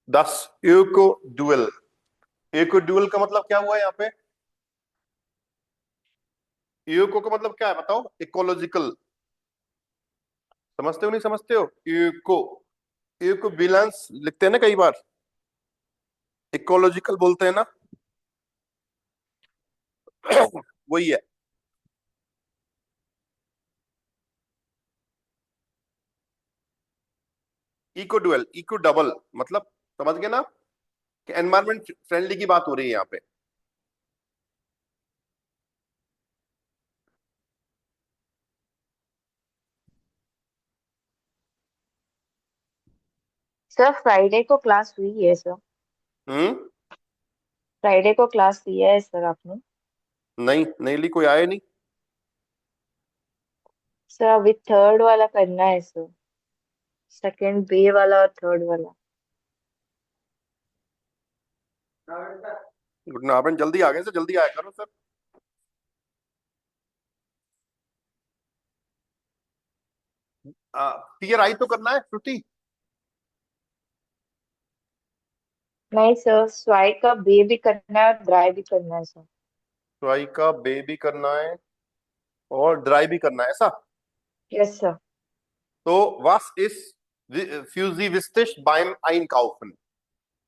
दस eco dual. Eco dual का मतलब क्या हुआ यहाँ पे? इको का मतलब क्या है बताओ? इकोलॉजिकल। समझते हो नहीं समझते हो? इको, इको बैलेंस लिखते हैं ना कई बार, इकोलॉजिकल बोलते हैं ना। वही है। इको डुअल, इको डबल मतलब, समझ गए ना कि एनवायरमेंट फ्रेंडली की बात हो रही है यहाँ पे। सर फ्राइडे को क्लास हुई है सर। हम्म। फ्राइडे को क्लास लिया है सर आपने? नहीं नहीं ली, कोई आया नहीं। सर अभी थर्ड वाला करना है सर। सेकंड बे वाला और थर्ड वाला। गुड ना, आपने जल्दी आ गए सर, जल्दी आया करो सर। टीयर आई तो करना है श्रुति। नहीं सर, स्वाइप का बे भी करना है और ड्राई भी करना है सर। ट्राई का बे भी करना है और ड्राई भी करना है ऐसा? Yes sir. तो वास इस फ्यूजी विस्टिश बाइम आइन काउफन,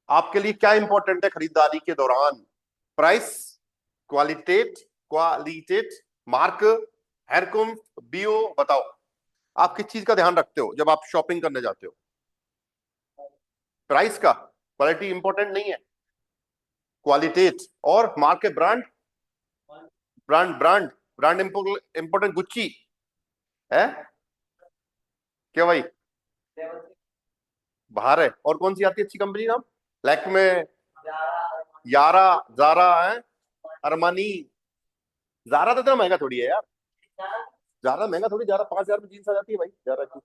आपके लिए क्या इंपॉर्टेंट है खरीदारी के दौरान? प्राइस, क्वालिटेट, क्वालिटेट, मार्क, हेरकुम, बियो, बताओ। आप किस चीज का ध्यान रखते हो जब आप शॉपिंग करने जाते हो? प्राइस का, क्वालिटी इंपॉर्टेंट नहीं है, क्वालिटेट और मार्क के brand, brand brand brand important, Gucci है क्या भाई? बाहर है। और कौन सी आती है अच्छी कंपनी नाम? लैक्मे, यारा, जारा है, अरमानी। जारा तो इतना महंगा थोड़ी है यार। जारा महंगा थोड़ी, जारा 5,000 में जीन्स आ जाती है भाई जारा की।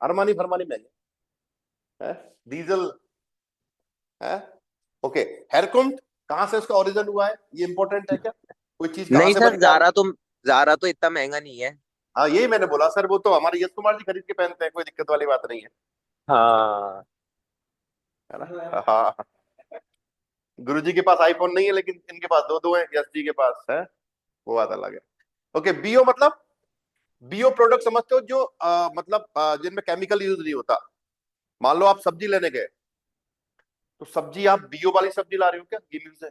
अरमानी फरमानी महंगे है। डीजल है। ओके। हेरकुंड, कहाँ से उसका ओरिजिन हुआ है ये इंपॉर्टेंट है क्या? कोई चीज कहाँ नहीं से सर, बनी है? जारा तो इतना महंगा नहीं है। हाँ यही मैंने बोला सर, वो तो हमारे यश कुमार जी खरीद के पहनते हैं, कोई दिक्कत वाली बात नहीं है। हाँ। है ना? हाँ। गुरु जी के पास आईफोन नहीं है लेकिन इनके पास दो दो है, यश जी के पास है। वो बात अलग है। ओके, बियो मतलब, बियो प्रोडक्ट समझते हो जो मतलब जिनमें केमिकल यूज नहीं होता। मान लो आप सब्जी लेने गए, तो सब्जी आप बियो वाली सब्जी ला रहे हो क्या, गिली से,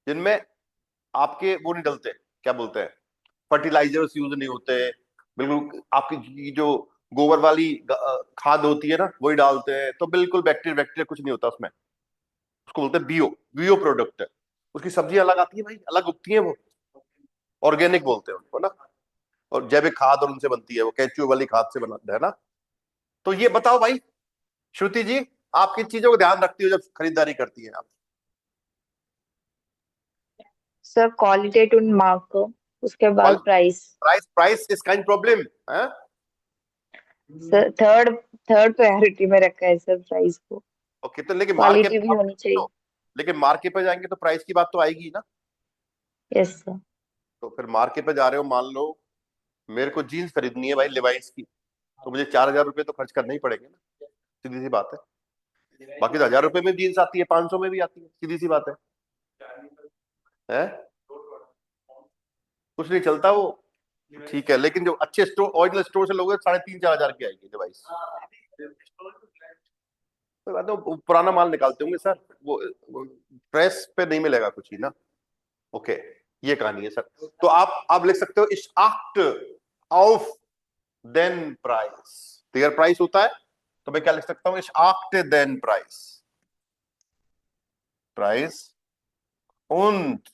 जिनमें आपके वो नहीं डलते, क्या बोलते हैं, फर्टिलाइजर्स यूज नहीं होते, बिल्कुल आपकी जो गोबर वाली खाद होती है ना वही डालते हैं, तो बिल्कुल बैक्टीरिया बैक्टीरिया कुछ नहीं होता उसमें। उसको बोलते हैं बियो, बियो प्रोडक्ट है। उसकी सब्जी अलग आती है भाई, अलग उगती है वो, ऑर्गेनिक बोलते हैं उनको ना। और जैविक खाद और उनसे बनती है, वो केचुए वाली खाद से बना है ना। तो ये बताओ भाई श्रुति जी, आप किन चीजों को ध्यान रखती हो जब खरीदारी करती हैं आप? सर क्वालिटेटिव मार्क, उसके बाद price. Price, price is kind problem है। सर थर्ड थर्ड प्रायोरिटी में रखा है सर प्राइस को। ओके, तो लेकिन मार्केट क्वालिटी भी होनी चाहिए। तो, लेकिन मार्केट पे जाएंगे तो प्राइस की बात तो आएगी ही ना। Yes sir. तो फिर मार्केट पे जा रहे हो, मान लो मेरे को जीन्स खरीदनी है भाई लिवाइस की, तो मुझे 4,000 रुपये तो खर्च करने ही पड़ेंगे ना, सीधी सी बात है। बाकी तो 1,000 रुपए में जीन्स आती है, 500 में भी आती है, सीधी सी बात है? कुछ नहीं चलता वो। ठीक है, लेकिन जो अच्छे स्टोर, ओरिजिनल स्टोर से लोगे 3,500-4,000 की आएगी डिवाइस। तो पुराना माल निकालते होंगे सर, वो प्रेस पे नहीं मिलेगा कुछ ही ना। ओके, ये कहानी है सर। तो आप लिख सकते हो इस आक्ट ऑफ देन प्राइस, तो प्राइस होता है, तो मैं क्या लिख सकता हूं, इस आक्ट देन प्राइस, प्राइस und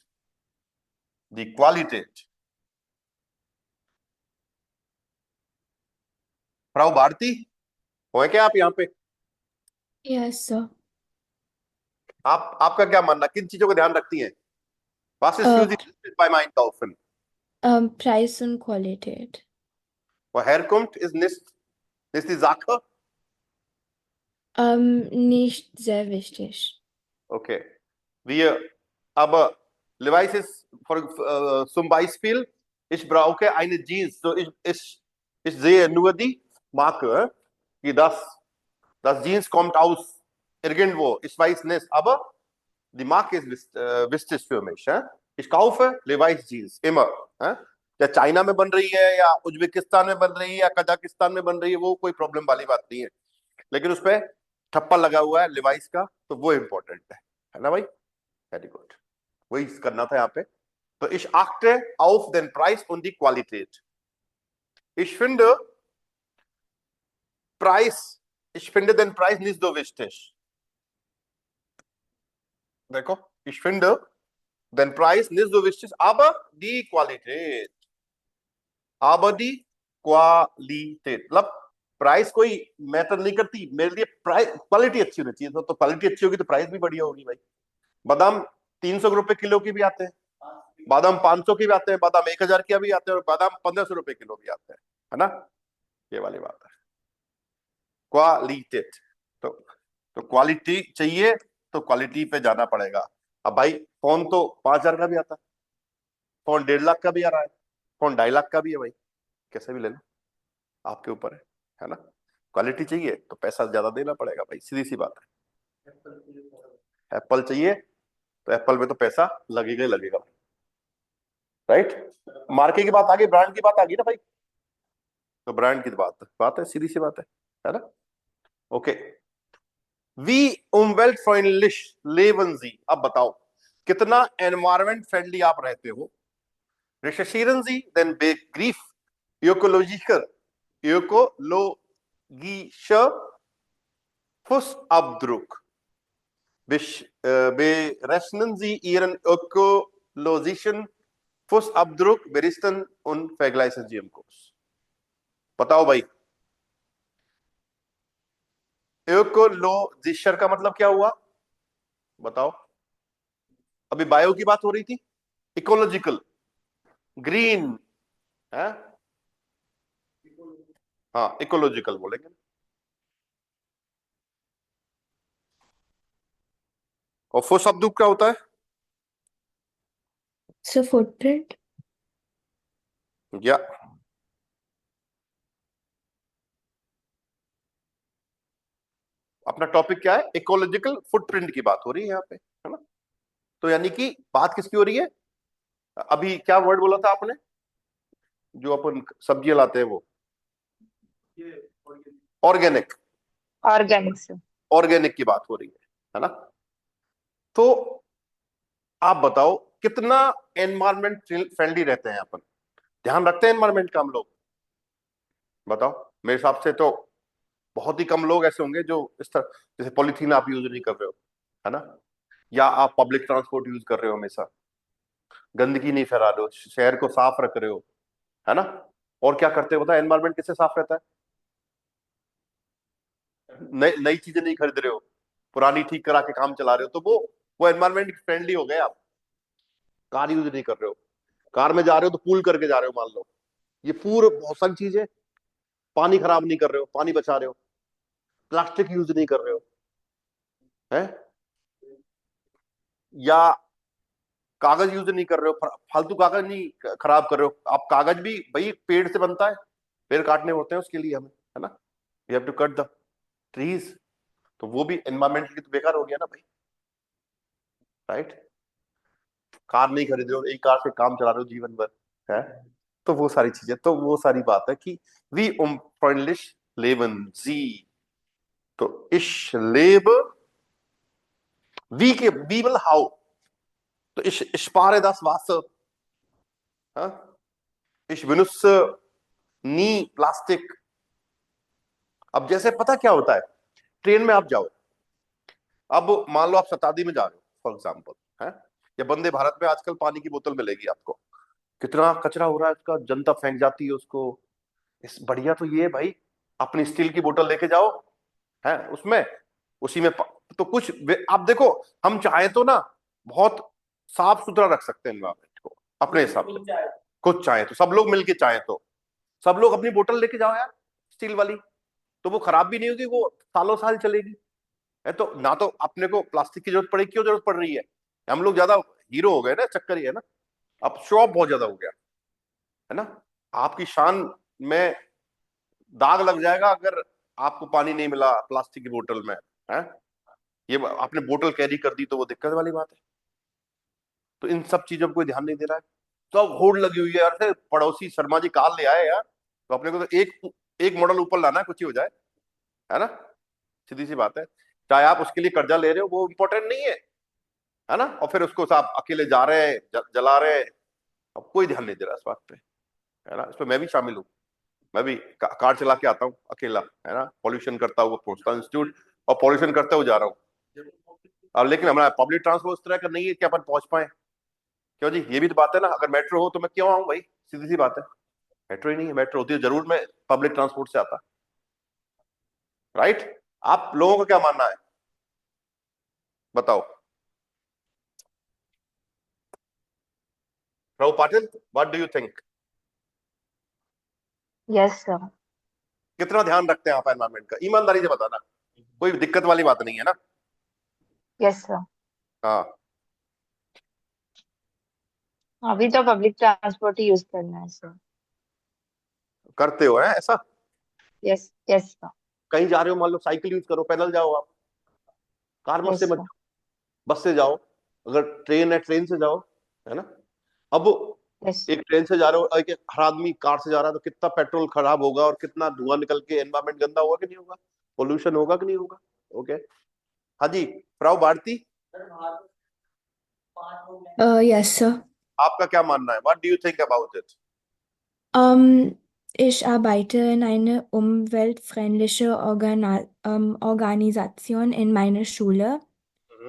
die Qualität। फ्राउ भारती हो क्या आप यहाँ पे? Yes sir. आप, आपका क्या मानना, किन चीजों का ध्यान रखती हैं? Was ist für Sie wichtig beim Einkaufen? Preis und Qualität. Woher kommt ist nicht die Sache? Nicht sehr wichtig. Okay. Wir, aber Levi's ist zum Beispiel, ich brauche eine Jeans, so ich sehe nur die Marke, die das Jeans kommt aus Irgendwo, ich weiß nicht, aber die Marke ist wichtig für mich. Ich kaufe Levi's Jeans immer. या China में बन रही है या Uzbekistan में बन रही है या कजाकिस्तान में बन रही है, वो कोई प्रॉब्लम वाली बात नहीं है, लेकिन उस पर ठप्पा लगा हुआ है लिवाइस का, तो वो इंपॉर्टेंट है ना भाई। वेरी गुड, वही करना था यहाँ पे। तो ich achte auf den Preis und die Qualität. Ich finde ich finde den Preis nicht so wichtig. देखो, ich finde den Preis nicht so wichtig, aber die Qualität. मतलब प्राइस कोई मैटर नहीं करती मेरे लिए, प्राइस क्वालिटी अच्छी होनी चाहिए। तो क्वालिटी अच्छी होगी तो प्राइस भी बढ़िया होगी भाई। बादाम 300 रुपए किलो की भी आते हैं, बादाम 500 की भी आते हैं, बादाम 1000 के भी आते हैं, और बादाम 1500 रुपए किलो भी आते हैं, है ना। ये वाली बात है, क्वालिटी। तो क्वालिटी चाहिए तो क्वालिटी पे जाना पड़ेगा। अब भाई फोन तो 5000 का भी आता है, फोन 1.5 लाख का भी आ रहा है, फोन 2.5 लाख का भी है भाई, कैसे भी ले लो, आपके ऊपर है ना। क्वालिटी चाहिए तो पैसा ज्यादा देना पड़ेगा भाई, सीधी सी बात है। एप्पल चाहिए तो एप्पल में तो पैसा लगेगा ही लगेगा, राइट। मार्के की बात आ गई, ब्रांड की बात आ गई ना भाई, तो ब्रांड की बात है, सीधी सी बात है ना। ओके, वी umwelt freundlich leben Sie। अब बताओ कितना एनवायरमेंट फ्रेंडली आप रहते हो। Recherchieren Sie den Begriff ökologischer Fußabdruck. Berechnen Sie Ihren ökologischen Fußabdruck, berichten und vergleichen Sie im Kurs। बताओ भाई, ökologischer का मतलब क्या हुआ, बताओ। अभी बायो की बात हो रही थी, इकोलॉजिकल ग्रीन है, हाँ इकोलॉजिकल बोलेंगे। और fußabdruck क्या होता है, So footprint. या अपना टॉपिक क्या है, इकोलॉजिकल फुटप्रिंट की बात हो रही है यहाँ पे, है ना। तो यानी कि बात किसकी हो रही है, अभी क्या वर्ड बोला था आपने, जो अपन सब्जियां लाते हैं वो, ऑर्गेनिक, ऑर्गेनिक से। ऑर्गेनिक की बात हो रही है ना। तो आप बताओ कितना एनवायरमेंट फ्रेंडली रहते हैं अपन, ध्यान रखते हैं एनवायरमेंट का हम लोग, बताओ। मेरे हिसाब से तो बहुत ही कम लोग ऐसे होंगे जो इस तरह, जैसे पॉलिथीन आप यूज नहीं कर रहे हो, है ना, या आप पब्लिक ट्रांसपोर्ट यूज कर रहे हो, हमेशा गंदगी नहीं फैला रहे हो, शहर को साफ रख रहे हो, है ना। और क्या करते हो, बताओ एनवायरमेंट किससे साफ रहता है, नई नई चीजें नहीं खरीद रहे हो, पुरानी ठीक करा के काम चला रहे हो, तो वो एनवायरमेंट फ्रेंडली हो गए आप। कार यूज नहीं कर रहे हो, कार में जा रहे हो तो पूल करके जा रहे हो, मान लो, ये पूरे बहुत सारी चीजें, पानी खराब नहीं कर रहे हो, पानी बचा रहे हो, प्लास्टिक यूज नहीं कर रहे हो, है, या कागज यूज नहीं कर रहे हो, फालतू कागज नहीं खराब कर रहे हो। आप कागज भी भाई पेड़ से बनता है, पेड़ काटने होते हैं उसके लिए हमें, है ना, we have to cut the trees, तो वो भी एनवायरमेंट के लिए तो बेकार हो गया ना भाई, राइट। कार नहीं खरीद रहे हो, एक कार से काम चला रहे हो जीवन भर, है। तो वो सारी चीजें, तो वो सारी बात है कि वी freundlich leben Sie। तो ich lebe wie will how, तो ich spare das Wasser, ich benutze nie Plastik। अब जैसे पता क्या होता है, ट्रेन में आप जाओ, अब मान लो आप शताब्दी में जा रहे हो फॉर एग्जाम्पल, है, या वंदे भारत में आजकल पानी की बोतल मिलेगी आपको, कितना कचरा हो रहा है उसका, जनता फेंक जाती है उसको। इस बढ़िया तो ये है भाई, अपनी स्टील की बोतल लेके जाओ, है, उसमें उसी में तो कुछ आप देखो, हम चाहे तो ना बहुत साफ सुथरा रख सकते हैं एनवायरमेंट को अपने हिसाब से, कुछ चाहे तो सब लोग मिलके चाहे तो, सब लोग अपनी बोतल लेके जाओ यार स्टील वाली, तो वो खराब भी नहीं होगी, वो सालों साल चलेगी, है। तो ना तो अपने को प्लास्टिक की जरूरत पड़ेगी, क्यों जरूरत पड़ रही है, हम लोग ज्यादा हीरो हो गए ना, चक्कर ही है ना, अब शो ऑफ बहुत ज्यादा हो गया, है ना। आपकी शान में दाग लग जाएगा अगर आपको पानी नहीं मिला प्लास्टिक की बोतल में, है। ये आपने बोतल कैरी कर दी तो वो दिक्कत वाली बात है। तो इन सब चीजों पर कोई ध्यान नहीं दे रहा है। तो अब होड़ लगी हुई है यार से, पड़ोसी शर्मा जी कार ले आए यार, तो अपने को तो एक एक मॉडल ऊपर लाना है, कुछ ही हो जाए, है ना। सीधी सी बात है। चाहे आप उसके लिए कर्जा ले रहे हो, वो इंपॉर्टेंट नहीं है ना। और फिर उसको आप अकेले जा रहे हैं, जला रहे हैं, अब कोई ध्यान नहीं दे रहा इस बात पे, है ना। इसमें मैं भी शामिल हूँ। मैं भी कार चला के आता हूँ अकेला, है ना, पॉल्यूशन करता हुआ पहुंचता हूँ इंस्टीट्यूट, और पॉल्यूशन करते हुए जा रहा हूँ। अब लेकिन हमारा पब्लिक ट्रांसपोर्ट इस तरह का नहीं है कि अपन पहुंच पाए। क्यों जी, ये भी तो बात है ना। अगर मेट्रो हो तो मैं क्यों आऊं भाई, सीधी सी बात है। मेट्रो ही नहीं है, मेट्रो होती है जरूर मैं पब्लिक ट्रांसपोर्ट से आता। राइट। आप लोगों का क्या मानना है, बताओ। Prabhu Patil, what do you think. Yes sir. कितना ध्यान रखते हैं आप एनवायरमेंट का, ईमानदारी से बताना, कोई दिक्कत वाली बात नहीं है ना। Yes sir. हाँ, अभी तो पब्लिक ट्रांसपोर्ट ही यूज करना है सर। करते हो है ऐसा। Yes yes sir. कहीं जा रहे हो, मान लो साइकिल यूज करो, पैदल जाओ आप, कार मत से यस मत, सर। बस से जाओ। अगर ट्रेन है, ट्रेन से जाओ, है ना। अब यस। एक ट्रेन से जा रहे हो, एक हर आदमी कार से जा रहा है, तो कितना पेट्रोल खराब होगा और कितना धुआं निकल के एनवायरमेंट गंदा होगा कि नहीं होगा, पोल्यूशन होगा कि नहीं होगा। ओके। हाँ जी, फ्राउ भारती, Yes, sir. आपका क्या मानना है, what do you think about it. Ich arbeite in einer umweltfreundlichen Organisation in meiner Schule.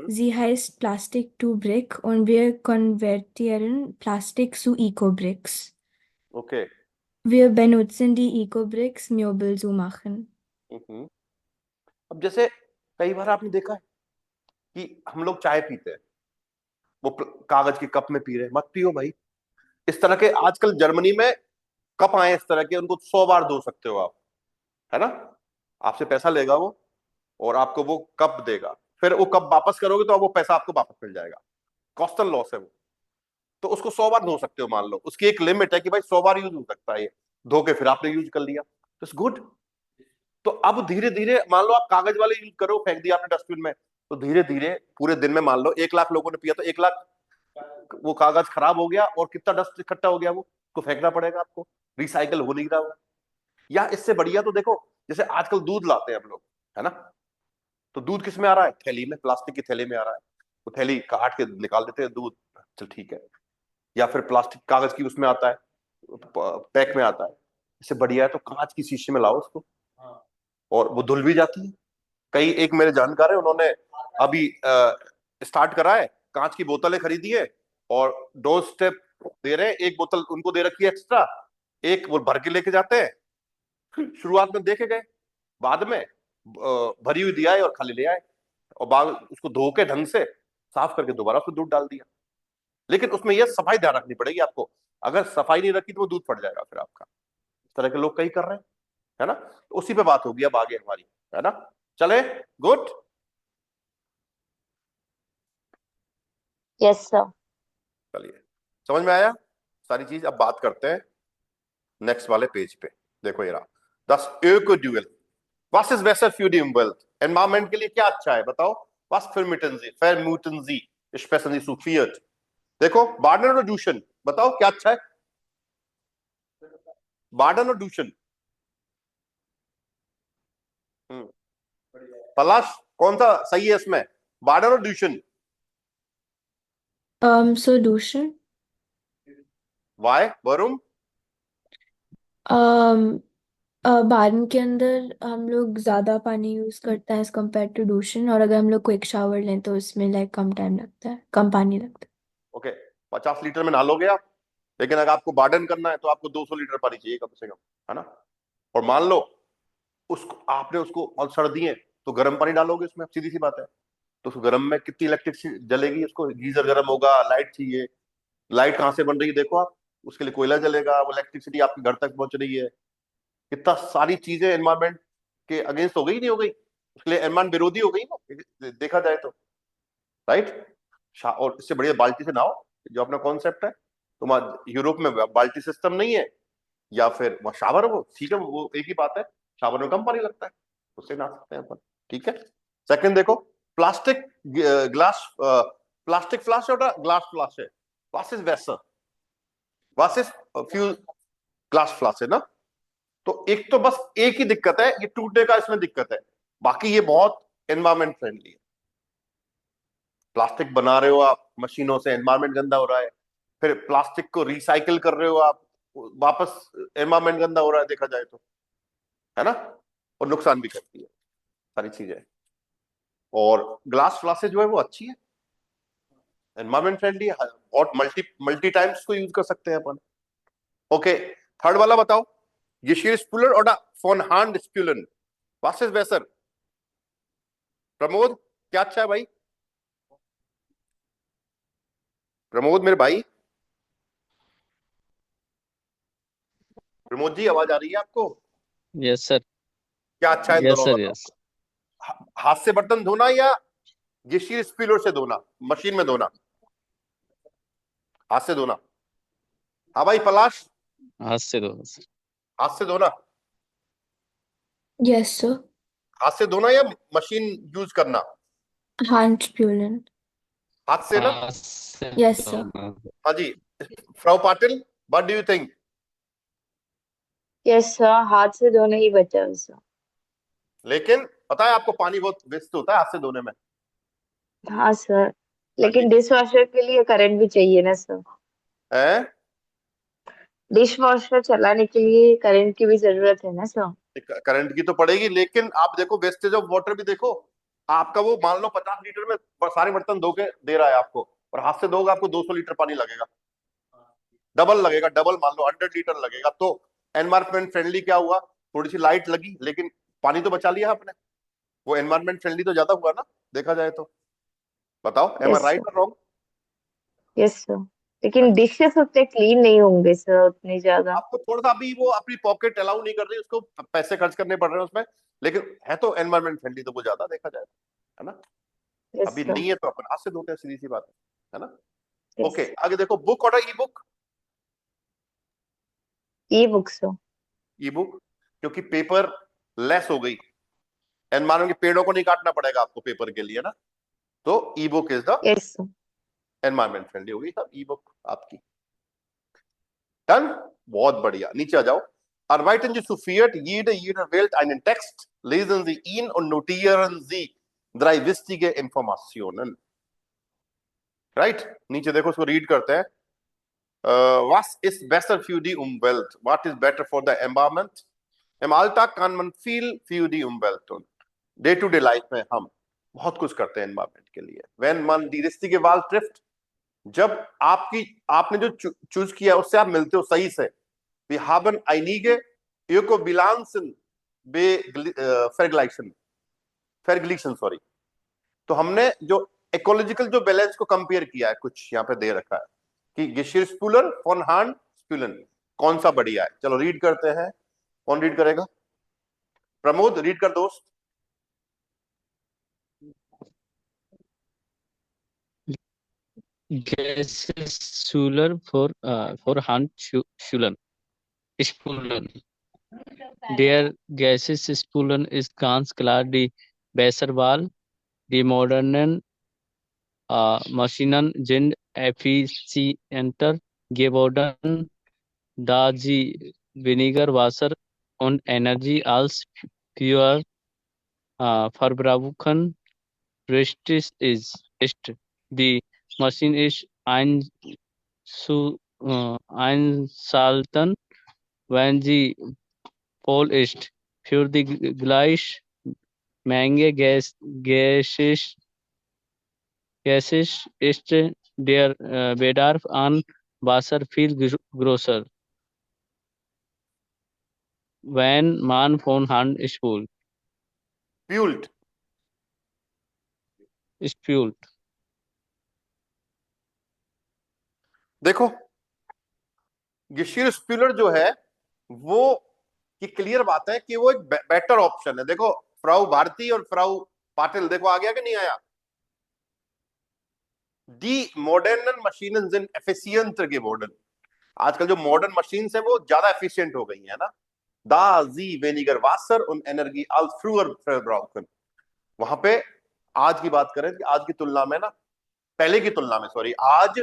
Sie heißt Plastic to Brick und wir konvertieren Plastik zu Eco-Bricks. Okay. Wir benutzen die Eco-Bricks, Möbel zu machen. अब जैसे कई बार आपने देखा है कि हम लोग चाय पीते हैं, वो कागज के कप में पी रहे हैं, मत पियो भाई। इस तरह के आजकल जर्मनी में कप आए इस तरह के, उनको 100 बार धो सकते हो आप, है ना। आपसे पैसा लेगा वो, और आपको वो कप देगा, फिर वो कप वापस करोगे तो वो पैसा आपको वापस मिल जाएगा। कॉस्टल लॉस है वो। तो उसको 100 बार धो सकते हो, मान लो उसकी एक लिमिट है कि भाई 100 बार यूज हो सकता है ये, धो के फिर आपने यूज कर लिया, तो इट्स गुड। तो अब धीरे धीरे मान लो आप कागज वाले यूज करो, फेंक दिया आपने डस्टबिन में, तो धीरे धीरे पूरे दिन में मान लो 1 लाख लोगों ने पिया, तो 1 लाख वो कागज खराब हो गया, और कितना डस्ट इकट्ठा हो गया, वो उसको फेंकना पड़ेगा आपको, रिसाइकल हो नहीं रहा वो। या इससे बढ़िया तो देखो, जैसे आजकल दूध लाते हैं हम लोग, है ना। तो दूध किस में आ रहा है, थैली में, प्लास्टिक की थैली में आ रहा है। वो थैली काट के निकाल देते हैं दूध, चल ठीक है। या फिर प्लास्टिक कागज की उसमें आता है, पैक में आता है। इससे बढ़िया है तो कांच की शीशे में लाओ उसको, और वो धुल भी जाती है। कई एक मेरे जानकार है, उन्होंने अभी स्टार्ट करा है, कांच की बोतलें खरीदी है, और 2 स्टेप दे रहे हैं, एक बोतल उनको दे रखी है एक्स्ट्रा, एक वो भर के लेके जाते हैं। शुरुआत में देखे गए, बाद में भरी हुई दिया है और खाली ले आए, और बाद उसको धो के ढंग से साफ करके दोबारा उसमें दूध डाल दिया। लेकिन उसमें यह सफाई ध्यान रखनी पड़ेगी आपको, अगर सफाई नहीं रखी तो वो दूध फट जाएगा फिर आपका। इस तरह के लोग कई कर रहे हैं, है ना। तो उसी पे बात होगी अब आगे हमारी, है ना। चले, गुड। Yes sir. चलिए, समझ में आया सारी चीज। अब बात करते हैं नेक्स्ट वाले पेज पे। देखो ये रहा, दस इको ड्यूअल, was ist besser für die Umwelt, environment के लिए क्या अच्छा है बताओ। was vermuten Sie sprechen Sie zu viert। देखो, बार्डन और दूषण, बताओ क्या अच्छा है, बार्डन और दूषण। पलाश, कौन सा सही है इसमें, बार्डन और दूषण। Solution. वाई, वरुण। Um, बारिन के अंदर हम लोग ज़्यादा पानी यूज़ करते हैं एज कम्पेयर टू दूषण, और अगर हम लोग क्विक शावर लें तो उसमें लाइक कम टाइम लगता है, कम पानी लगता है। ओके, 50 लीटर में नहा लोगे आप, लेकिन अगर आपको बार्डन करना है तो आपको 200 लीटर पानी चाहिए कम से कम, है ना। और मान लो उसको आपने उसको और सर्दी है तो गर्म पानी डालोगे उसमें, सीधी सी बात है। तो उस गर्म में कितनी इलेक्ट्रिसिटी जलेगी, उसको गीजर गर्म होगा, लाइट चाहिए, लाइट कहाँ से बन रही है देखो आप, उसके लिए कोयला जलेगा, वो इलेक्ट्रिसिटी आपके घर तक पहुंच रही है। कितना सारी चीजें एनवायरमेंट के अगेंस्ट हो गई, नहीं हो गई, उसके लिए एनवायरमेंट विरोधी हो गई ना, देखा जाए तो। राइट। और इससे बढ़िया बाल्टी से नहाओ, जो अपना कॉन्सेप्ट है। तुम्हारा यूरोप में बाल्टी सिस्टम नहीं है, या फिर वहाँ शावर हो, ठीक है, वो एक ही बात है, शावर में कम पानी लगता है, उससे नहा सकते हैं अपन। ठीक है। सेकंड देखो, Plastik Glas, Plastikflasche oder Glasflasche? Was ist besser? Was ist für Glasflasche ना? तो एक तो बस एक ही दिक्कत है, ये टूटने का इसमें दिक्कत है, बाकी ये बहुत एनवायरमेंट फ्रेंडली है। प्लास्टिक बना रहे हो आप मशीनों से, एनवायरमेंट गंदा हो रहा है, फिर प्लास्टिक को रिसाइकिल कर रहे हो आप, वापस एनवायरमेंट गंदा हो रहा है देखा जाए तो, है ना, और नुकसान भी करती है सारी चीजें। और ग्लास फ्लासेज जो है वो अच्छी है, एनवायरमेंट फ्रेंडली है, और मल्टी मल्टी टाइम्स को यूज कर सकते हैं अपन। ओके, थर्ड वाला बताओ, Geschirrspüler oder von Hand spülen? Was ist besser? Pramod क्या अच्छा है भाई? प्रमोद मेरे भाई, प्रमोद जी आवाज आ रही है आपको? Yes sir. क्या अच्छा है इन यस दोनों सर। बताओ। यस। हाथ से बर्तन धोना या Geschirrspüler से धोना, मशीन में धोना? हाथ से धोना। हाँ भाई पलाश, हाथ से दो सर। हाथ से धोना। Yes, sir. हाथ से धोना या मशीन यूज करना? Handspülen. हाथ से ना? हाथ से Yes, sir. दो। हाँ जी। फ्राउ Patil, what do you think? Yes sir, हाथ से धोना ही बेटर है सर। लेकिन पता है आपको पानी बहुत वेस्ट होता है हाथ से धोने में। हाँ सर, हाँ जी। लेकिन डिश वॉशर के लिए करंट भी चाहिए ना सर। है? डिश वॉशर चलाने के लिए करंट की भी जरूरत है ना सर। करंट की तो पड़ेगी, लेकिन आप देखो वेस्टेज ऑफ वाटर भी देखो। आपका वो मान लो 50 लीटर में सारे बर्तन धो के दे रहा है आपको, और हाथ से धोगे आपको 200 लीटर पानी लगेगा, डबल लगेगा, डबल मान लो 100 लीटर लगेगा। तो एनवायरमेंट फ्रेंडली क्या हुआ, थोड़ी सी लाइट लगी लेकिन पानी तो बचा लिया आपने, वो एनवायरमेंट फ्रेंडली तो ज्यादा हुआ ना देखा जाए तो। बताओ am I yes right sir. और रॉन्ग? यस सर, लेकिन डिशेस उतने क्लीन नहीं होंगे सर, उतने ज्यादा। आपको थोड़ा सा अभी वो अपनी पॉकेट अलाउ नहीं कर रही, उसको पैसे खर्च करने पड़ रहे हैं उसमें, लेकिन है तो एनवायरमेंट फ्रेंडली तो वो ज्यादा देखा जाए, है ना। यस अभी सर। नहीं है तो अपन हाथ से धोते हैं, सीधी सी बात है ना। यस। ओके आगे देखो, बुक और ई बुक। ई बुक सर। ई बुक क्योंकि पेपर लेस हो गई, एनवायरमेंट के पेड़ों को नहीं काटना पड़ेगा आपको पेपर के लिए ना, तो ई book is the yes sir. Environment friendly होगी सब ई बुक आपकी। डन, बहुत बढ़िया, नीचे आ जाओ। Arbeiten Sie zu viert, jeder wählt einen Text, lesen Sie ihn und notieren Sie 3 wichtige Informationen. Right? नीचे देखो, उसको रीड करते हैं। Was ist besser für die Umwelt? What is better for the environment? Im Alltag kann man viel für die Umwelt tun. Day to day life में हम बहुत कुछ करते हैं एनवायरमेंट के लिए। Wenn man die richtige Wahl trifft, जब आपने जो चूज किया उससे आप मिलते हो सही से। Wir haben einige Ökobilanzen verglichen, sorry. तो हमने जो इकोलॉजिकल जो बैलेंस को कंपेयर किया है, कुछ यहाँ पे दे रखा है कि Geschirrspüler von Hand spülen कौन सा बढ़िया है। चलो रीड करते हैं, कौन रीड करेगा? प्रमोद रीड कर दोस्त। Geschirrspüler for Hand Schulen. Spulen. Der Geschirrspülen ist ganz klar die bessere Wahl. Die modernen Maschinen sind effizienter geworden, da sie weniger Wasser und Energie als früher verbrauchen. Richtig ist, die Maschine ist einschalten, wenn sie voll ist. Für die gleich Menge Gases ist der Bedarf an Wasser viel größer, wenn man von Hand spült. देखो Geschirrspüler जो है वो, की clear बात है कि वो एक बेटर ऑप्शन है। देखो फ्राउ भारती और फ्राउ पाटिल देखो आ गया कि नहीं आया। दी modern machine sind effizienter geworden, आजकल जो मॉडर्न मशीन है वो ज्यादा एफिशिएंट हो गई है ना। Da sie weniger Wasser und Energie als früher verbrauchen, वहां पे आज की बात करें कि आज की तुलना में ना, पहले की तुलना में सॉरी, आज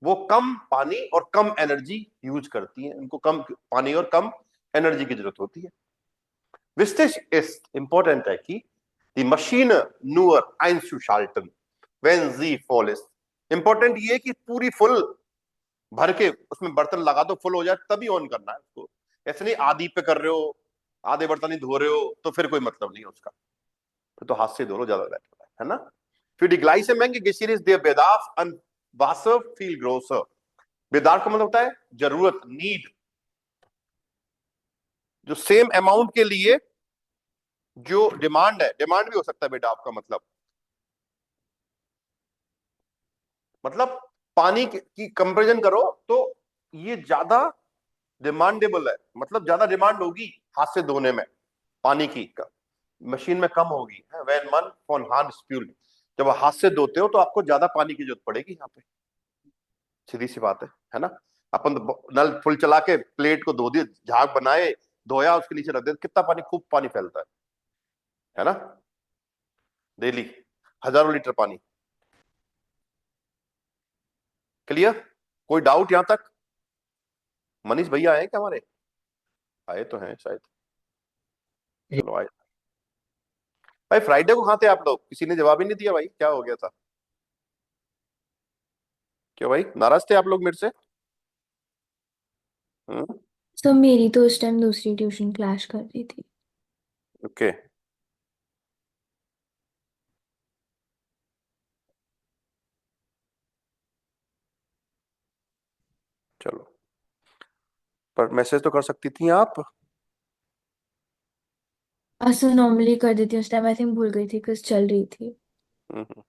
वो कम पानी और कम एनर्जी यूज करती हैं, उनको कम पानी और कम एनर्जी की जरूरत होती है। Wichtig ist, important है कि die Maschine nur einzuschalten, wenn sie voll ist। Important ये कि पूरी फुल भर के उसमें बर्तन लगा दो, फुल हो जाए तभी ऑन करना है उसको। ऐसे नहीं आधी पे कर रहे हो, आधे बर्तन ही धो रहे हो, तो फिर कोई मतलब नहीं है उसका, फिर तो हाथ से धो लो, ज्यादा बेटर है ना। फिर die gleiche Menge Geschirr ist der Bedarf an Wasser viel größer। बेदार का मतलब होता है जरूरत, नीड। जो सेम अमाउंट के लिए जो डिमांड है, डिमांड भी हो सकता है बेटा आपका मतलब पानी की कंपेरिजन करो तो ये ज्यादा डिमांडेबल है, मतलब ज्यादा डिमांड होगी हाथ से धोने में पानी की मशीन में कम होगी। व्हेन वन फॉन हैंड स्प्यूल्ड, जब हाथ से धोते हो तो आपको ज्यादा पानी की जरूरत पड़ेगी यहाँ पे, सीधी सी बात है ना। अपन तो नल फुल चला के प्लेट को धो दिए, झाग बनाए, धोया, उसके नीचे रख दे, कितना पानी, खूब पानी फैलता है ना, डेली हजारों लीटर पानी। क्लियर? कोई डाउट यहां तक? मनीष भैया आए क्या हमारे? आए तो हैं शायद, चलो आए। भाई फ्राइडे को कहाँ थे आप लोग? किसी ने जवाब ही नहीं दिया भाई, क्या हो गया था? क्यों भाई, नाराज थे आप लोग मेरे से? सो मेरी तो उस टाइम दूसरी ट्यूशन क्लैश कर रही थी। ओके, चलो, पर मैसेज तो कर सकती थी आप। असो नॉर्मली कर देती हूँ, उस टाइम आई थिंक भूल गई थी कुछ चल रही थी। हम्म,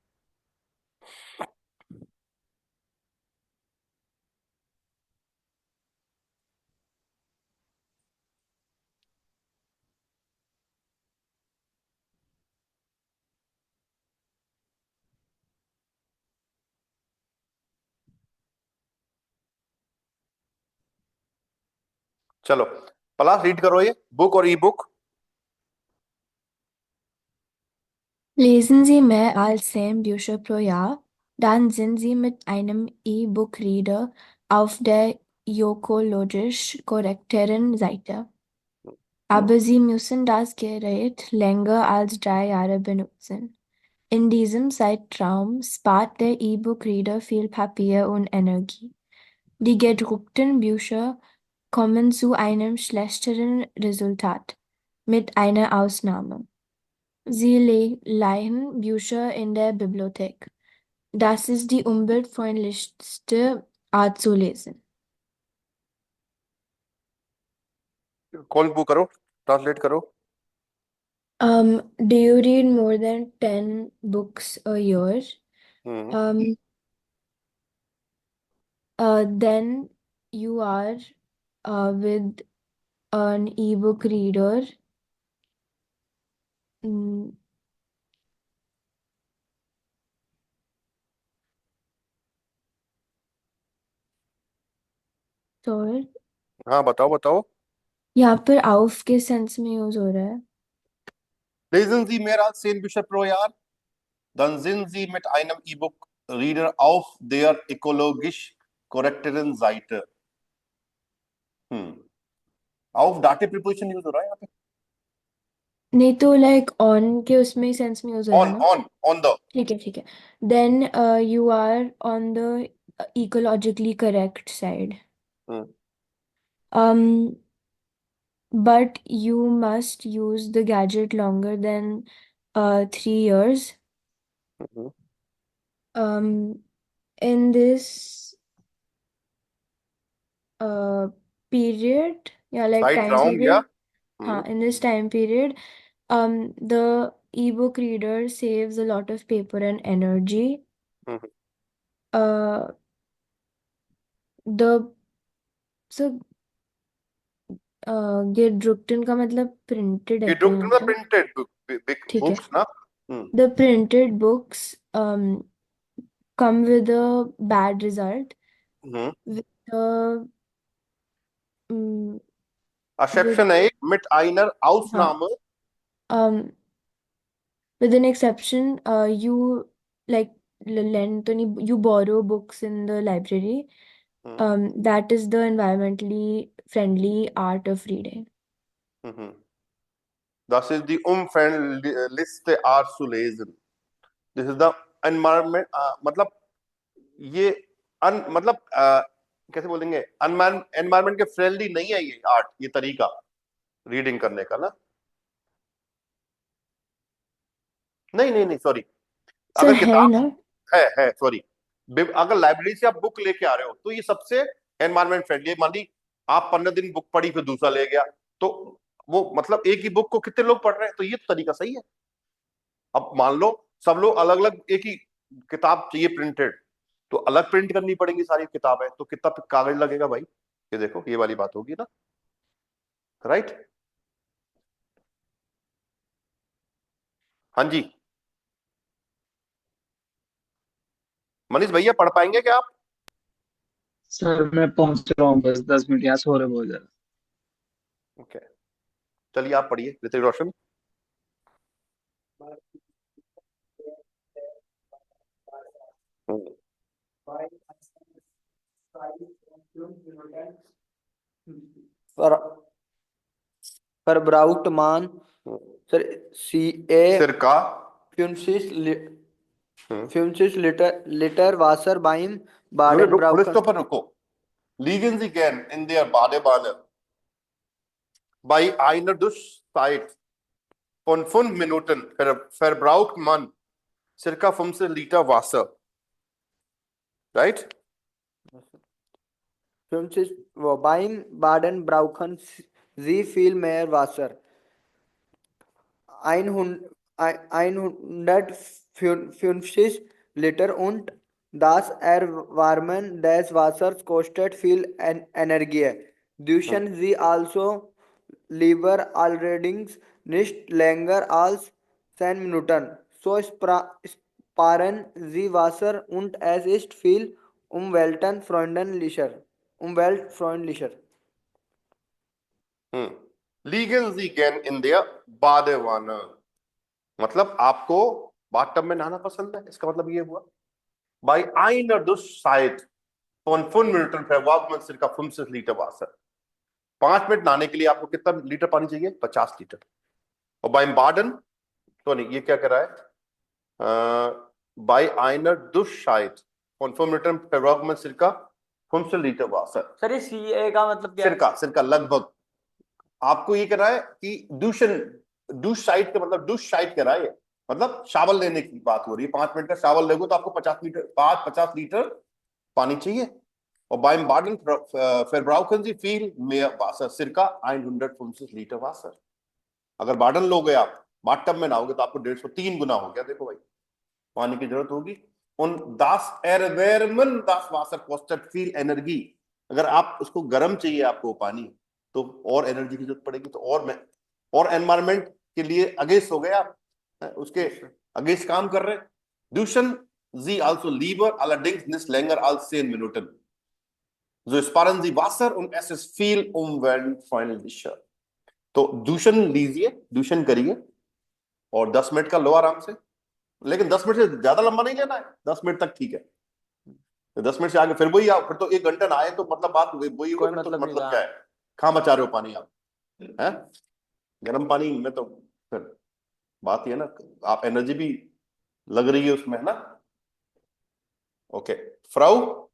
चलो पलाश रीड करो ये बुक और ई book. Lesen Sie mehr als 10 Bücher pro Jahr, dann sind Sie mit einem E-Book-Reader auf der ökologisch korrekteren Seite. Aber Sie müssen das Gerät länger als 3 Jahre benutzen. In diesem Zeitraum spart der E-Book-Reader viel Papier und Energie. Die gedruckten Bücher kommen zu einem schlechteren Resultat, mit einer Ausnahme. Sie leihen Bücher in der Bibliothek. Das ist die umweltfreundlichste Art zu lesen. Call book करो, translate करो। Do you read more than 10 books a year? Hmm, Um, then you are with an ebook reader. Mm, sorry. हाँ बताओ बताओ। यहाँ पर auf के sense में use हो रहा है। Lesen Sie mehr als 10 Bücher pro Jahr, dann sind Sie mit einem E-Book-Reader auf der ökologisch korrekteren Seite। auf डाटे प्रीपोजिशन यूज हो रहा है यहाँ पे। नहीं तो लाइक ऑन के उसमें सेंस में यूज हो रहा है ऑन ना। On on the. ठीक है ठीक है। Then you are on the ecologically correct side. Um, but you must use the gadget longer than 3 years. Um, in this uh, period, yeah, like side time round या। period, in this time period, the ebook reader saves a lot of paper and energy. Uh, the so gedruckten का मतलब printed है ये कोई doctor मतलब। Printed ठीक है। Books ना। The printed books come with a bad result. Hmm, With the mm, with exception है एक, मिट आइनर हाँ आउसनाम। um with an exception, you like lend to you borrow books in the library. That is the environmentally friendly art of reading. Das ist die umfängliche Art zu lesen. This is the environment, मतलब ये मतलब कैसे बोलेंगे, environment के friendly नहीं है ये art, ये तरीका रीडिंग करने का ना। नहीं नहीं नहीं सॉरी, सर अगर है किताब ना? है सॉरी, अगर लाइब्रेरी से आप बुक लेके आ रहे हो तो ये सबसे एनवायरमेंट फ्रेंडली है। मान ली आप 15 दिन बुक पढ़ी फिर दूसरा ले गया, तो वो मतलब एक ही बुक को कितने लोग पढ़ रहे हैं, तो ये तरीका सही है। अब मान लो सब लोग अलग अलग एक ही किताब चाहिए प्रिंटेड, तो अलग प्रिंट करनी पड़ेगी सारी किताबें, तो कितना कागज लगेगा भाई, ये देखो ये वाली बात होगी ना, राइट। हाँ जी मनीष भैया, पढ़ पाएंगे क्या आप? सर मैं पहुंच रहा हूँ, बस 10 मिनट, यहाँ से हो रहे बहुत ज्यादा। ओके चलिए आप पढ़िए ऋतिक रोशन। पर verbraucht man, sir, सिरका 50 Liter Wasser beim थोड़े Baden थोड़े brauchen. स्टॉप पर रुको। Liegen Sie gern in der Badewanne bei einer Duschzeit von 5 Minuten verbraucht man circa 15 Liter Wasser, right? 50 beim Baden brauchen Sie viel mehr Wasser. 150 Liter und das Erwärmen des Wassers kostet viel Energie. Duschen Sie also lieber allerdings nicht länger als 10 Minuten. So sparen Sie Wasser und es ist viel umweltfreundlicher. Liegen Sie gern in der Badewanne, मतलब आपको bathtub में नहाना पसंद है, इसका मतलब ये हुआ। Bei einer Duschzeit von 5 Minuten verbraucht man circa 50 Liter Wasser. 5 minute नहाने के लिए आपको कितना लीटर पानी चाहिए? 50 लीटर। और beim Baden तो नहीं, ये क्या कर रहा है? Bei einer Duschzeit von 5 Minuten verbraucht man circa 15 Liter Wasser. Sir ये CA का मतलब क्या है? सिरका लगभग आपको ये कह रहा है कि डूश साइड का मतलब डूश साइड कह रहा है, मतलब शावल लेने की बात हो रही है। 5 मिनट का शावल लेगो तो आपको 50 लीटर पानी चाहिए। और beim Baden verbrauchen Sie viel mehr Wasser, circa 150 Liter Wasser. अगर बाडन लोगे आप, बाथटब में नहाओगे तो आपको 150-3 गुना हो गया। देखो भाई पानी की जरूरत होगी। Und das Erwärmen das Wasser kostet viel Energie. अगर आप उसको गर्म चाहिए आपको पानी, तो और एनर्जी की जरूरत पड़ेगी, तो और एनवायरमेंट के लिए अगेंस्ट हो गए आप, उसके अगेंस्ट काम कर रहे हैं। Duschen Sie also lieber allerdings nicht länger als 10 Minuten. So sparen Sie Wasser und es ist viel umweltfreundlicher. तो दूषण लीजिए, दूषण करिए और 10 मिनट का लो आराम से, लेकिन 10 मिनट से ज्यादा लंबा नहीं लेना है, 10 मिनट तक ठीक है। तो 10 मिनट से आगे फिर वही आप, फिर तो 1 घंटा ना आए तो मतलब बात वही होगी, तो मतलब क्या है, कहाँ बचा रहे हो पानी आप, है गर्म पानी में, तो फिर बात ये ना, आप एनर्जी भी लग रही है उसमें, है ना। ओके फ्राउ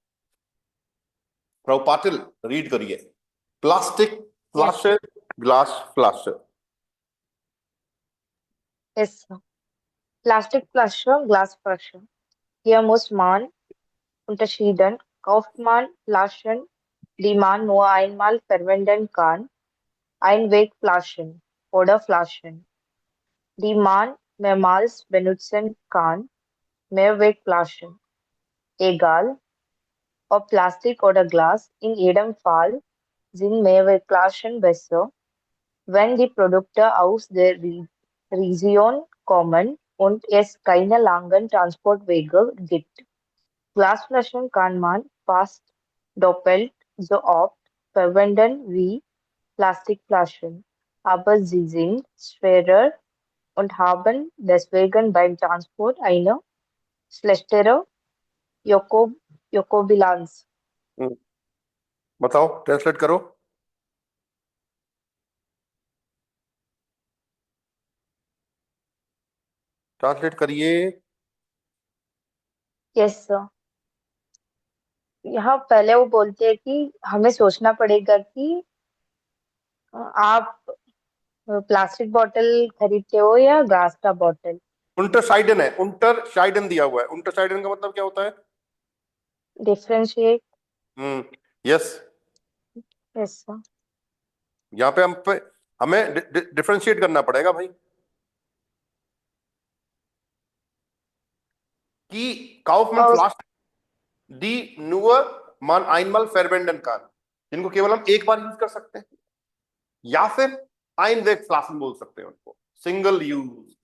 पाटिल रीड करिए। प्लास्टिक फ्लाशे ग्लास फ्लाशे। Yes, sir. Plastikflasche, Glasflasche. Hier muss man unterscheiden. Kauft man Flaschen, die man nur einmal verwenden kann, Einwegflaschen oder Flaschen, die man mehrmals benutzen kann, Mehrwegflaschen. Egal, ob Plastik oder Glas, in jedem Fall sind Mehrwegflaschen besser, wenn die Produkte aus der Region kommen und es keine langen Transportwege gibt. Glasflaschen kann man fast doppelt so oft verwenden wie Plastikflaschen, aber sie sind schwerer und haben deswegen beim Transport eine schlechtere Ökobilanz. बताओ, translate करो। Translate करिए। Yes sir. यहाँ पहले वो बोलते हैं कि हमें सोचना पड़ेगा कि आप प्लास्टिक बोतल खरीदते हो या ग्लास का बोतल। unterscheiden है, unterscheiden दिया हुआ है। unterscheiden का मतलब क्या होता है? डिफरेंशिएट। Yes, yes sir. यहाँ पे हमें डिफरेंशिएट करना पड़ेगा भाई कि काउफमैन और फ्लास्क दी न्यूअर मान आइनमल फेरवेंडन कार, जिनको केवल हम एक बार यूज कर सकते हैं, या फिर आइनवेग फ्लास्क बोल सकते हैं उनको, सिंगल यूज।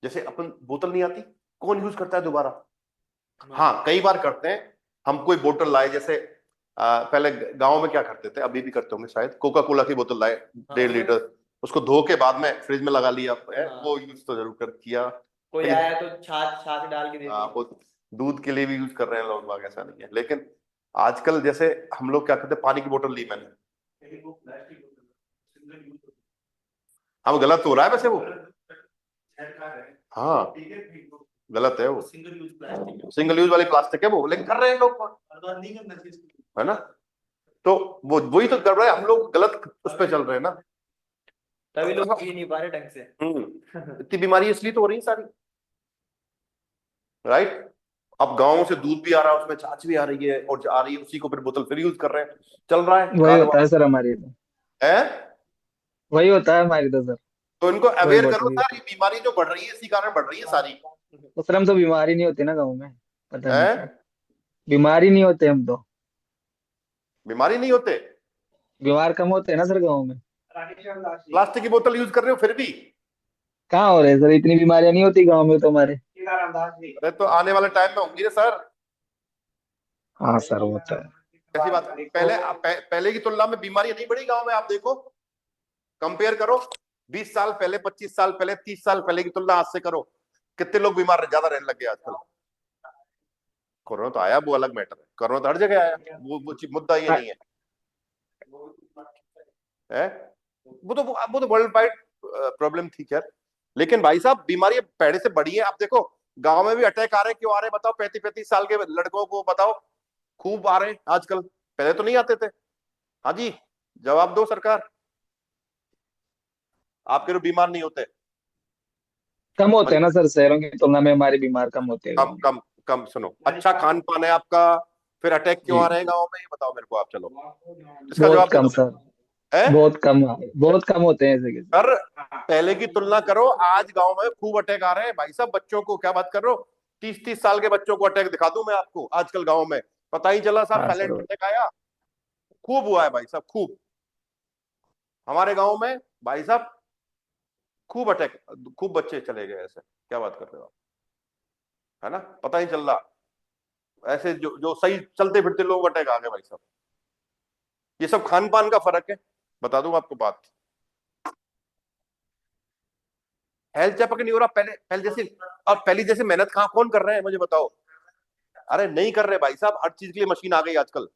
जैसे अपन बोतल नहीं आती, कौन यूज करता है दोबारा? हाँ, कई बार करते हैं। हम कोई बोतल लाए, जैसे पहले गांव में क्या करते थे, अभी भी करते होंगे शायद, कोका कोला की बोतल लाए 1.5 लीटर, उसको धो के बाद में फ्रिज में लगा लिया, वो यूज तो जरूर कर किया। कोई आया तो छाछ छाछ डाल के दे हाँ, दी। वो दूध के लिए भी यूज कर रहे हैं लोग बाग, ऐसा नहीं है। लेकिन आजकल जैसे हम लोग क्या करते हैं, पानी की बोतल ली मैंने, हम गलत हो रहा है वैसे वो, हाँ गलत है वो, सिंगल यूज वाली प्लास्टिक है वो, लेकिन कर रहे हैं लोग, है ना? तो वो वही तो कर रहे हैं हम लोग, गलत उस पर चल रहे हैं ना, तभी लोग पी नहीं पा रहे ढंग से। इतनी बीमारी इसलिए तो हो रही है सारी, राइट? अब गाँव से दूध भी आ रहा है, उसमें छाछ भी आ रही है, और आ रही है उसी को फिर बोतल फिर यूज कर रहे हैं, चल रहा है वही होता है सर हमारी तो, है। वही होता है हमारी तो सर। तो इनको वही अवेयर बोतल करो ही। सर, ये बीमारी जो बढ़ रही है इसी कारण बढ़ रही है सारी, तो सर हम तो बीमार ही नहीं होते ना गाँव में, पता नहीं है? क्यों बीमार ही नहीं होते हम तो, बीमारी नहीं होते, बीमार कम होते हैं ना सर गाँव में। प्लास्टिक की बोतल यूज कर रहे हो फिर भी। कहाँ हो रहे हैं सर, इतनी बीमारियां नहीं होती गाँव में तो हमारे। अरे तो आने वाले टाइम में होंगी ना सर। हाँ सर वो तो है। कैसी बात, पहले की तुलना में बीमारियां नहीं बढ़ी गांव में, आप देखो, कंपेयर करो 20 साल पहले, 25 साल पहले, 30 साल पहले की तुलना आज से करो, कितने लोग बीमार ज्यादा रहने लग गए आजकल। कोरोना तो आया, वो अलग मैटर है, कोरोना तो हर जगह आया, वो मुद्दा ये नहीं है, है? वो तो वर्ल्ड वाइड प्रॉब्लम थी खैर। लेकिन भाई साहब, बीमारियां पहले से बढ़ी है। आप देखो गांव में भी अटैक आ रहे हैं, क्यों आ रहे हैं बताओ? 35-35 साल के लड़कों को बताओ, खूब आ रहे हैं आजकल, पहले तो नहीं आते थे। हाँ जी, जवाब दो सरकार, आपके लोग बीमार नहीं होते? कम होते हैं ना सर, शहरों की तुलना में हमारे बीमार कम होते हैं कम गाँव में। कम कम, सुनो, अच्छा खान पान है आपका, फिर अटैक क्यों जी आ रहे हैं गाँव में, ये बताओ मेरे को आप, चलो इसका बहुत जवाब दे कम दो सर, है। बहुत कम होते हैं ऐसे केस। सर पहले की तुलना करो, आज गांव में खूब अटैक आ रहे हैं भाई साहब, बच्चों को, क्या बात कर रहे हो? 30-30 साल के बच्चों को अटैक दिखा दूं मैं आपको आजकल गांव में, पता ही चला साहब, हाँ साइलेंट सर। अटैक आया, खूब हुआ है भाई साहब, खूब हमारे गांव में भाई साहब, खूब अटैक, खूब बच्चे चले गए ऐसे, क्या बात कर रहे हो आप, है ना? पता ही चल रहा, ऐसे जो जो सही चलते फिरते लोग अटैक आ गए भाई साहब। ये सब खान पान का फर्क है, बता दूं आपको बात। हेल्थ चेकअप नहीं हो रहा पहले पहले जैसे, अब पहली जैसे मेहनत कहाँ कौन कर रहे हैं मुझे बताओ? अरे नहीं कर रहे भाई साहब, हर चीज के लिए मशीन आ गई आजकल।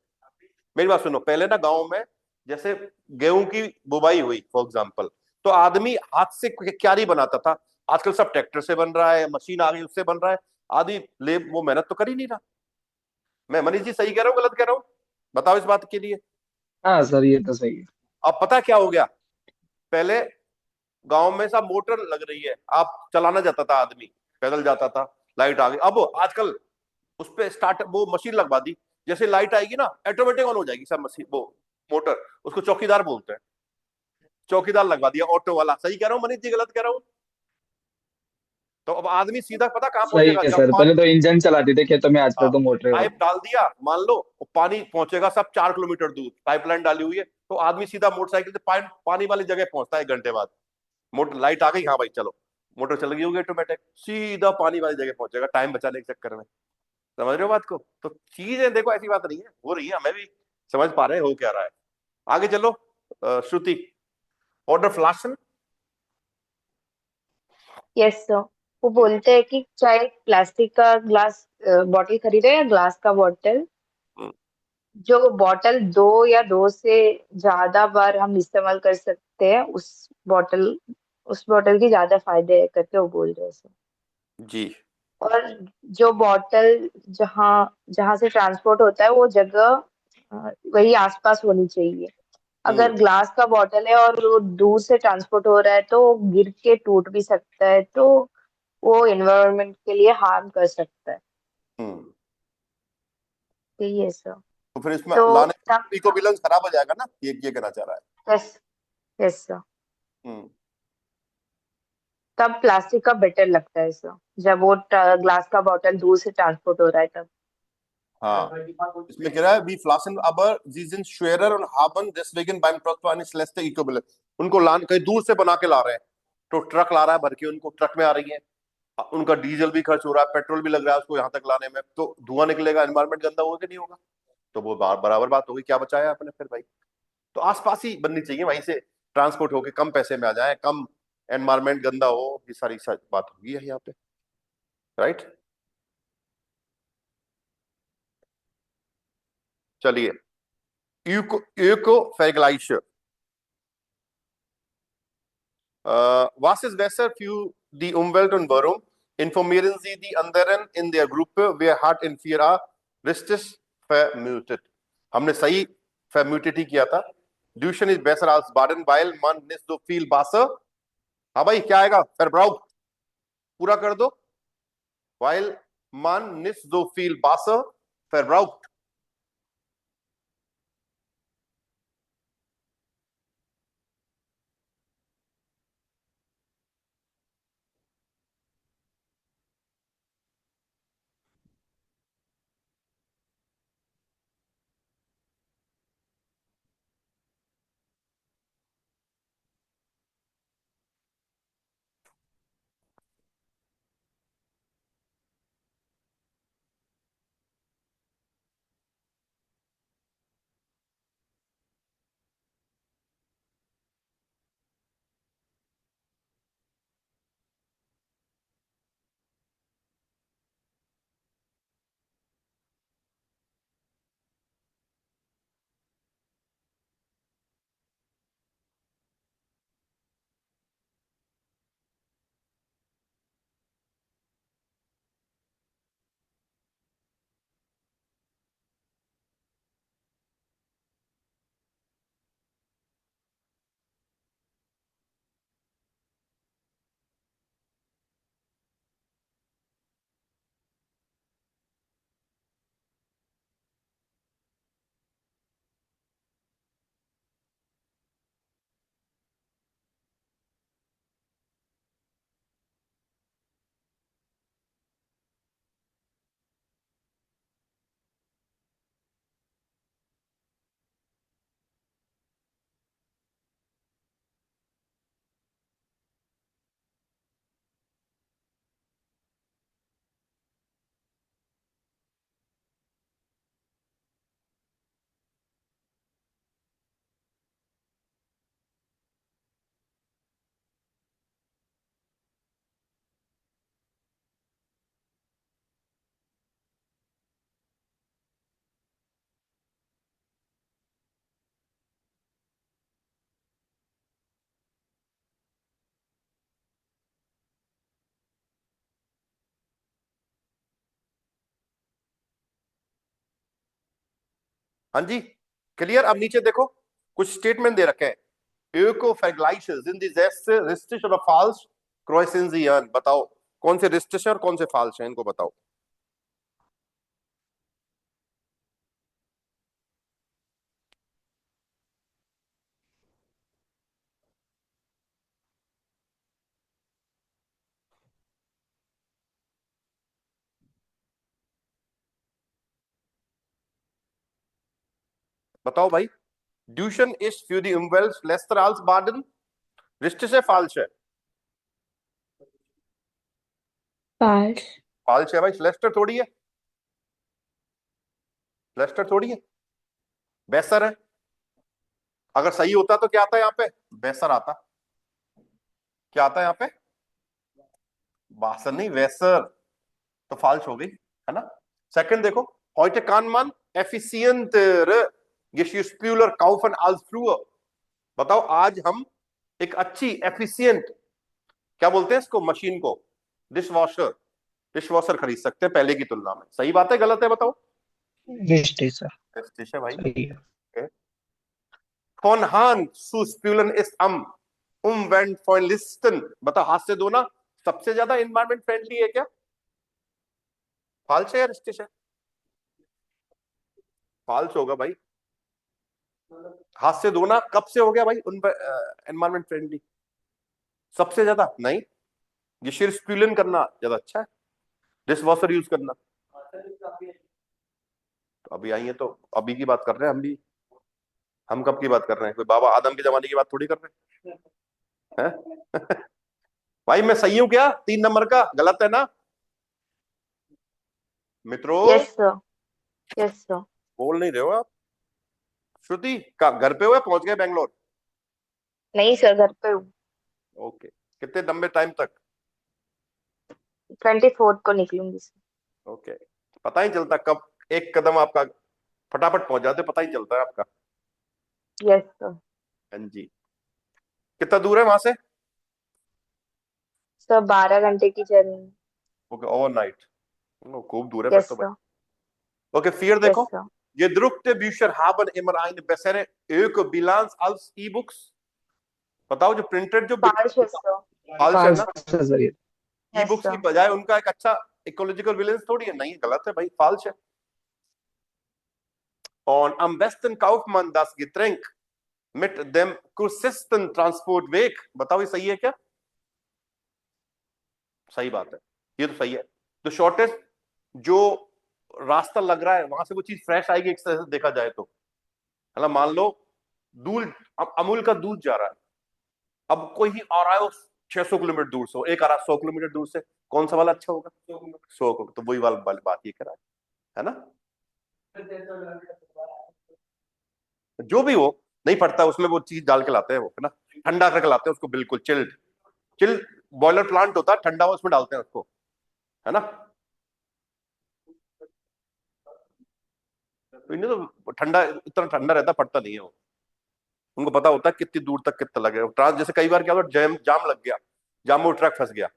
मेरी बात सुनो, पहले ना गांव में जैसे गेहूं की बुवाई हुई फॉर एग्जाम्पल, तो आदमी हाथ से क्यारी बनाता था, आजकल सब ट्रैक्टर से बन रहा है, मशीन आ गई उससे बन रहा है, आदि ले वो मेहनत तो कर ही नहीं रहा। मैं मनीष जी सही कह रहा हूँ गलत कह रहा हूँ, बताओ इस बात के लिए। हाँ सर ये तो सही है। अब पता क्या हो गया, पहले गांव में सब मोटर लग रही है, आप चलाना जाता था आदमी, पैदल जाता था, लाइट आ गई, अब आजकल उस पे स्टार्ट वो मशीन लगवा दी, जैसे लाइट आएगी ना ऑटोमेटिक ऑन हो जाएगी सब मशीन, वो मोटर, उसको चौकीदार बोलते हैं, चौकीदार लगवा दिया ऑटो वाला। सही कह रहा हूँ मनीष जी गलत कह रहा हूँ? तो अब आदमी सीधा पता कहाँ सही पहुंचेगा, है जब सर, पहले तो इंजन चलाते थे खेतों में, आजकल तो मोटरें हो पाइप गई। डाल दिया मान लो, वो पानी पहुंचेगा सब 4 किलोमीटर दूर, पाइपलाइन डाली हुई है, तो आदमी सीधा मोटरसाइकिल से पानी वाली जगह पहुंचता है 1 घंटे बाद, मोटर लाइट आ गई, हाँ भाई चलो, मोटर चल गई होगी ऑटोमेटिक, सीधा पानी वाली जगह पहुंचेगा, टाइम बचाने के चक्कर में। समझ रहे हो बात को? तो चीजें देखो, ऐसी बात नहीं है, हो रही है, हमें भी समझ पा रहे हैं हो क्या रहा है। आगे चलो, श्रुति, ऑर्डर फ्लाशन। Yes sir. वो बोलते हैं कि चाहे प्लास्टिक का ग्लास बॉटल खरीदे या ग्लास का बॉटल, हम्म, जो बॉटल दो या दो से ज्यादा बार हम इस्तेमाल कर सकते हैं, उस बॉटल की ज्यादा फायदे है करके वो बोल रहे हैं सर। जी। और जो बॉटल जहाँ जहाँ से ट्रांसपोर्ट होता है वो जगह वही आसपास होनी चाहिए। हम्म अगर ग्लास का बॉटल है और वो दूर से ट्रांसपोर्ट हो रहा है तो वो गिर के टूट भी सकता है, तो वो एनवायरनमेंट के लिए हार्म कर सकता है। हम्म। यही है सर। तो फिर इसमें तो लाने तब इको बैलेंस खराब हो जाएगा ना, ये कहना चाह रहा है। Yes, yes sir. हम्म। तब प्लास्टिक का बेटर लगता है सर, जब वो ग्लास का बॉटल दूर से ट्रांसपोर्ट हो रहा है तब। हाँ, इसमें कह रहा है वी फ्लासन अबर जी sind schwerer und haben deswegen beim Transport eine schlechte Eco-Bilanz। उनको लान कहीं दूर से बना के ला रहे हैं, तो ट्रक ला रहा है भर के, उनको ट्रक में आ रही है, उनका डीजल भी खर्च हो रहा है, पेट्रोल भी लग रहा है उसको यहाँ तक लाने में, तो धुआं निकलेगा, एनवायरमेंट गंदा होगा कि नहीं होगा? तो वो बराबर बात होगी, क्या बचाया आपने फिर भाई? तो आसपास ही बननी चाहिए, वहीं से ट्रांसपोर्ट होके कम पैसे में आ जाए, कम एनवायरमेंट गंदा हो, ये सारी बात होगी है यहाँ पे, राइट? चलिए, UCO फैगलाइश was ist besser für die Umwelt und warum? Informieren Sie die anderen in der Gruppe, wer hat in 4a richtig vermutet? हमने सही vermutet ही किया था। Duschen ist besser als Baden, weil man nicht so viel Wasser। हाँ भाई, क्या आएगा? Verbraucht, पूरा कर दो। Weil man nicht so viel Wasser verbraucht। हाँ जी, क्लियर? अब नीचे देखो, कुछ स्टेटमेंट दे रखे हैं। Öko-Vergleiche sind die Sätze richtig oder falsch? Kreuzen Sie an। बताओ कौन से रिस्टिश है और कौन से फाल्स है, इनको बताओ। बताओ भाई। Duschen ist für die Umwelt schlechter als Baden। रिस्टिश है फाल्स है? falsch, फाल्स है भाई, श्लेस्टर थोड़ी है, श्लेस्टर थोड़ी है, बेसर है। अगर सही होता तो क्या आता है यहाँ पे? बेसर आता। क्या आता है यहाँ पे? वासर नहीं, वैसर, तो फाल्स हो गई, है ना। सेकंड देखो, heute kann man effizientere Geschirrspüler kaufen als früher। बताओ, आज हम एक अच्छी एफिशिएंट, क्या बोलते हैं इसको, मशीन को, डिशवॉशर, डिशवॉशर खरीद सकते हैं पहले की तुलना में। सही बात है, गलत है, बताओ। रिश्ते सर। ठीक है भाई। सही है। Okay. Von Hand zu spülen ist am umweltfreundlichsten। बताओ, हाथ से धोना सबसे ज्यादा इन्वायरमेंट फ्रेंडली है क्या? फाल्स है या रिश्ते है? फाल्स होगा भाई। हाथ से धोना कब से हो गया भाई एनवायरमेंट फ्रेंडली? सबसे ज्यादा नहीं, ये सिर्फ स्प्यूलन करना ज्यादा अच्छा है, डिश वॉशर यूज करना। तो अभी आई है, तो अभी की बात कर रहे हैं हम भी। हम कब की बात कर रहे हैं? कोई बाबा आदम के जमाने की बात थोड़ी कर रहे हैं, हैं? भाई मैं सही हूं क्या? 3 नंबर का गलत है ना मित्रों? Yes sir, yes sir. बोल नहीं रहे हो आप? श्रुति का घर पे हो या पहुंच गए बैंगलोर? नहीं सर, घर पे हूँ। ओके, कितने लंबे टाइम तक? 24 को निकलूंगी सर। ओके, पता ही चलता कब एक कदम आपका फटाफट पहुंच जाते, पता ही चलता है आपका। Yes sir. हाँ जी। कितना दूर है वहां से? सर 12 घंटे की जर्नी। ओके, ओवरनाइट, खूब दूर है फिर यस तो सर। भाई। ओके, फिर यस देखो, sir. gedruckte Bücher haben immer eine bessere Ökobilanz als E-Books। बताओ, जो प्रिंटेड जो फाल्स है सर। फाल्स है फाल्स ना, है सर ये। ई यस बुक्स की सर। बजाय उनका एक अच्छा इकोलॉजिकल बैलेंस थोड़ी है। नहीं, गलत है भाई, फाल्स है। और am besten kauft man das Getränk mit dem kürzesten Transportweg। बताओ, ये सही है क्या? सही बात है, ये तो सही है। तो शॉर्टेस्ट जो रास्ता लग रहा है वहां से वो चीज फ्रेश आएगी, एक तरह से देखा जाए तो। मतलब मान लो दूध, अब अमूल का दूध जा रहा है, अब कोई ही आ रहा है 600 किलोमीटर दूर से, एक आ रहा है 100 किलोमीटर दूर से, कौन सा वाला अच्छा होगा? 100 तो वही वाली बात ये करा है ना। जो भी हो, नहीं पड़ता उसमें, वो चीज डाल के लाते हैं वो, है ना, ठंडा करके लाते हैं उसको, बिल्कुल चिल्ड। चिल्ड बॉयलर प्लांट होता है, ठंडा हुआ उसमें डालते हैं उसको, है ना। तो इन्हें तो ठंडा, इतना ठंडा रहता, पड़ता नहीं है वो। उनको पता होता है कितनी दूर तक कितना लगेगा ट्रांस। जैसे कई बार क्या होता, जैम जाम लग गया, जाम में ट्रक फंस गया,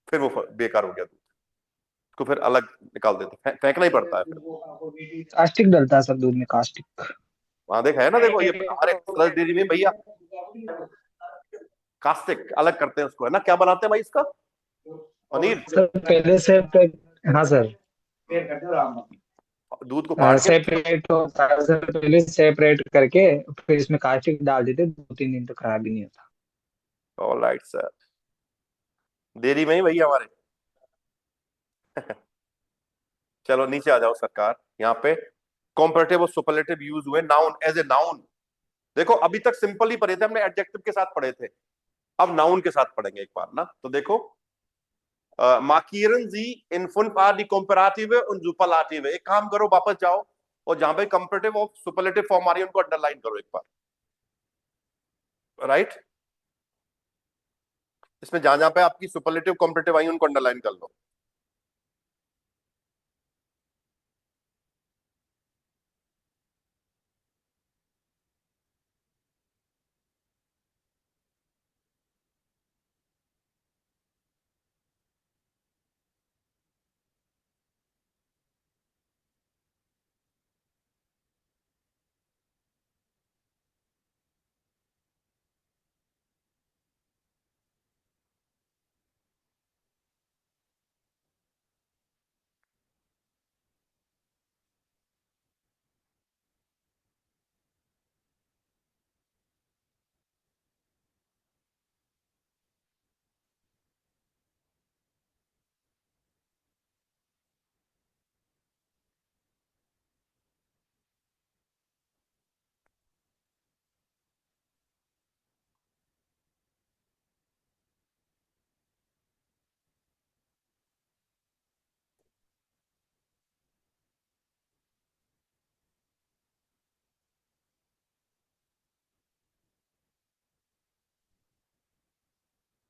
फिर वो बेकार हो गया दूध, उसको फिर अलग निकाल देते, फेंकना ही पड़ता है फिर। कास्टिक डलता है सर दूध में, कास्टिक। वहां देखा है ना, देखो ये हमारे एक्सप्रेस डेयरी में भैया कास्टिक अलग करते हैं उसको, है ना। क्या बनाते हैं भाई इसका? पनीर। सर पहले से हाँ सर, दूध को फाड़ के। सेपरेट होता है सर, पहले सेपरेट करके फिर इसमें कास्टिक डाल देते, 2-3 दिन तो खराब भी नहीं होता। ऑल राइट सर, डेयरी में ही भैया हमारे। चलो नीचे आ जाओ सरकार, यहाँ पे कॉम्परेटिव और सुपरलेटिव यूज हुए नाउन एज ए नाउन। देखो अभी तक सिंपल ही पढ़े थे हमने, एडजेक्टिव के साथ पढ़े थे, अब नाउन के साथ पढ़ेंगे एक बार ना। तो देखो, markieren Sie in 5A die Komparative und Superlative। एक काम करो, वापस जाओ और जहां पे कंपैरेटिव और सुपरलेटिव फॉर्म आ रही है उनको अंडरलाइन करो एक बार, राइट। इसमें जहां जहां पे आपकी सुपरलेटिव कंपैरेटिव आई उनको अंडरलाइन कर लो।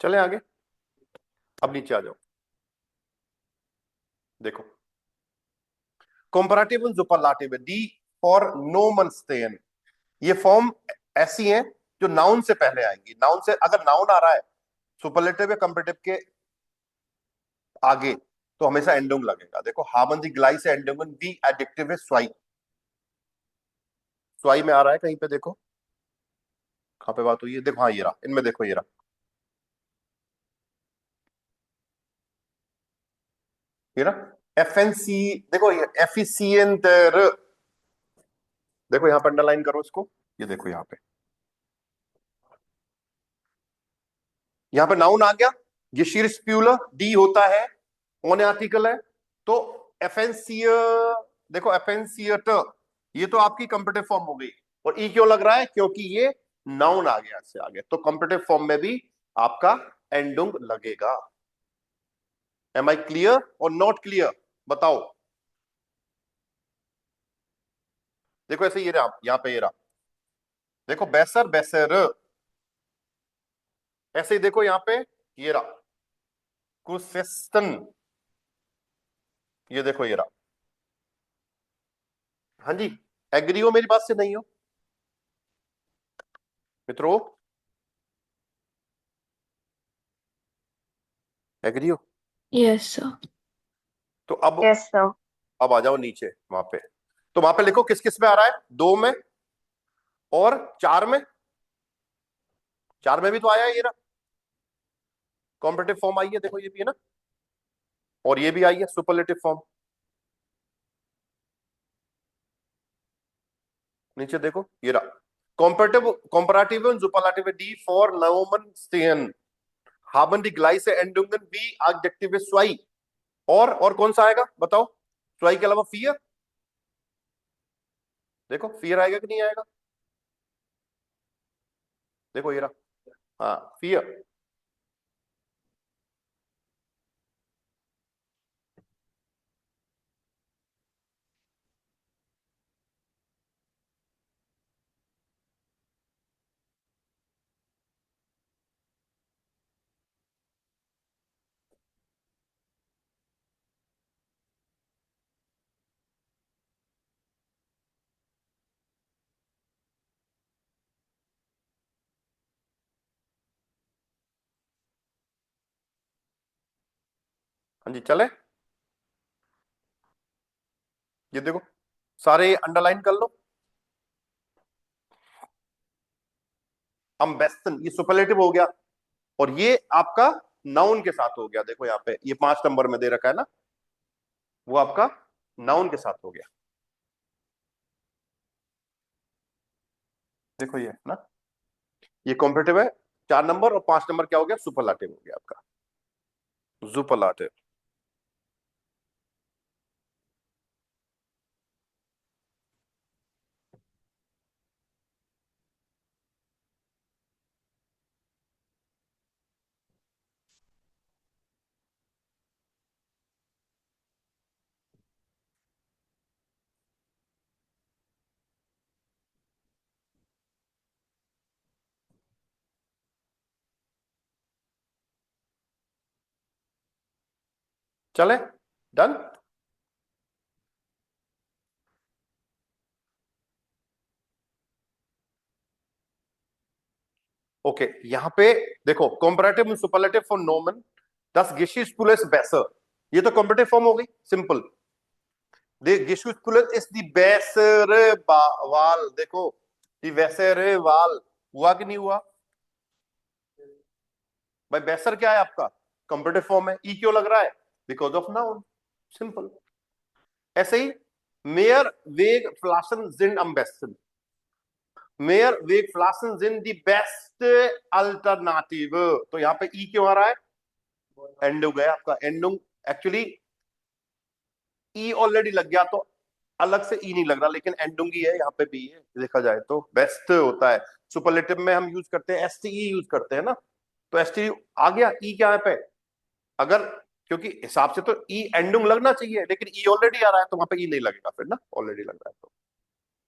चले आगे, अब नीचे आ जाओ। देखो कंपैरेटिव एंड सुपरलाटिव, डी फॉर नोमन स्टेन, ये फॉर्म ऐसी हैं जो नाउन से पहले आएंगी। नाउन से अगर नाउन आ रहा है सुपरलेटिव या कंपैरेटिव के आगे तो हमेशा एंडुंग लगेगा। देखो हामन दी ग्लाई से एंडुंग, वी एडजेक्टिव है स्वाई, स्वाई में आ रहा है कहीं पे, देखो कहां पे बात हुई है, देखो हाँ ये रहा, इनमें देखो ये रहा, ये रहा एफ एन सी, देखो ये एफिशिएंट, देखो यहां पर अंडरलाइन करो इसको, ये देखो यहाँ पे नाउन आ गया, ये शीर स्प्यूलर डी होता है, ओन आर्टिकल है, तो एफेंसिय, देखो एफेंसियट, ये तो आपकी कंपेटिव फॉर्म हो गई। और ई क्यों लग रहा है, क्योंकि ये नाउन आ गया इससे आगे, तो कंपेटिव फॉर्म में भी आपका एंडुंग लगेगा। एम आई क्लियर और नॉट क्लियर, बताओ। देखो ऐसे ये रहा, यहां पे ये रहा, देखो बेसर बेसर, ऐसे ही देखो यहां पे ये रहा क्रुसेस्टन, ये देखो ये रहा। हाँ जी, एग्री हो मेरी बात से, नहीं हो मित्रों, एग्री हो? Yes, sir. तो अब यस सर। अब आ जाओ नीचे वहां पे, तो वहां पे लिखो किस किस में आ रहा है, दो में और चार में, चार में भी तो आया है ये ना, कॉम्पिटिटिव फॉर्म आई है, देखो ये भी है ना, और ये भी आई है सुपरलेटिव फॉर्म, नीचे देखो ये रहा कॉम्पेरेटिव कंपैरेटिव एंड सुपरलेटिव, डी फॉर नोमन स्टेन, haben die gleiche Endungen wie Adjektive zwei, और कौन सा आएगा बताओ, zwei के अलावा फियर, देखो फियर आएगा कि नहीं आएगा, देखो ये रहा, हाँ फियर। हाँ जी चले, ये देखो सारे अंडरलाइन कर लो, अम्बेस्टन ये सुपरलेटिव हो गया, और ये आपका नाउन के साथ हो गया, देखो यहाँ पे ये 5 नंबर में दे रखा है ना, वो आपका नाउन के साथ हो गया, देखो ये ना, ये कॉम्पिटिटिव है 4 नंबर, और 5 नंबर क्या हो गया, सुपरलाटिव हो गया आपका, सुपरलाटिव। चले डन। ओके यहां पे देखो comparative and superlative for Noman, das Geschichtsspieler besser, ये तो कॉम्पिटिटिव फॉर्म हो गई simple, the Geschichtsspieler ist die bessere Wahl, देखो die bessere Wahl, हुआ कि नहीं हुआ भाई, बेसर क्या है आपका, कॉम्पिटिटिव फॉर्म है, ई क्यों लग रहा है, बिकॉज ऑफ नाउन, सिंपल। ऐसे ही मेयर वेग फ्लासन जिन am besten, मेयर वेग फ्लासन जिन दी बेस्ट अल्टरनेटिव, तो यहां पे ई क्यों आ रहा है, एंडुंग है आपका, एंडुंग एक्चुअली ई ऑलरेडी लग गया तो अलग से ई नहीं लग रहा, लेकिन एंडुंग ही है, यहाँ पे भी है, देखा जाए तो बेस्ट होता है, सुपरलेटिव में हम यूज करते हैं एसटीई यूज करते हैं ना, तो एसटीई आ गया, ई क्या है पे, अगर क्योंकि हिसाब से तो ई एंडुंग लगना चाहिए, लेकिन ई ऑलरेडी आ रहा है तो वहां पे ई नहीं लगेगा फिर ना, ऑलरेडी लग रहा है तो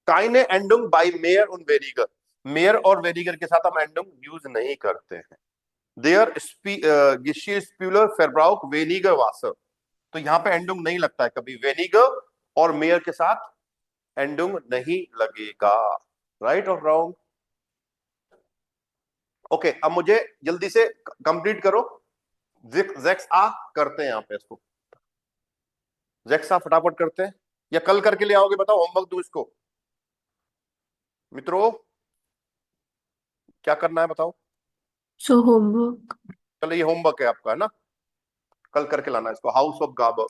काइने एंडुंग बाय मेयर और वेरिगर, मेयर और वेरिगर के साथ हम एंडुंग यूज नहीं करते हैं, देयर गिशी स्प्यूलर फेरब्राउक वेनिगर वासर, तो यहां पे एंडुंग नहीं लगता है कभी, वेनिगर और मेयर के साथ एंडुंग नहीं लगेगा। राइट और रॉन्ग? ओके, अब मुझे जल्दी से कंप्लीट करो। जेक्स आ करते हैं यहां पे इसको, जेक्स आ फटाफट करते हैं, या कल करके ले आओगे? बताओ, होमवर्क दो इसको मित्रों, क्या करना है बताओ। So homework. चलो ये होमवर्क है आपका, है ना, कल करके लाना है इसको, हाउस ऑफ गाबर।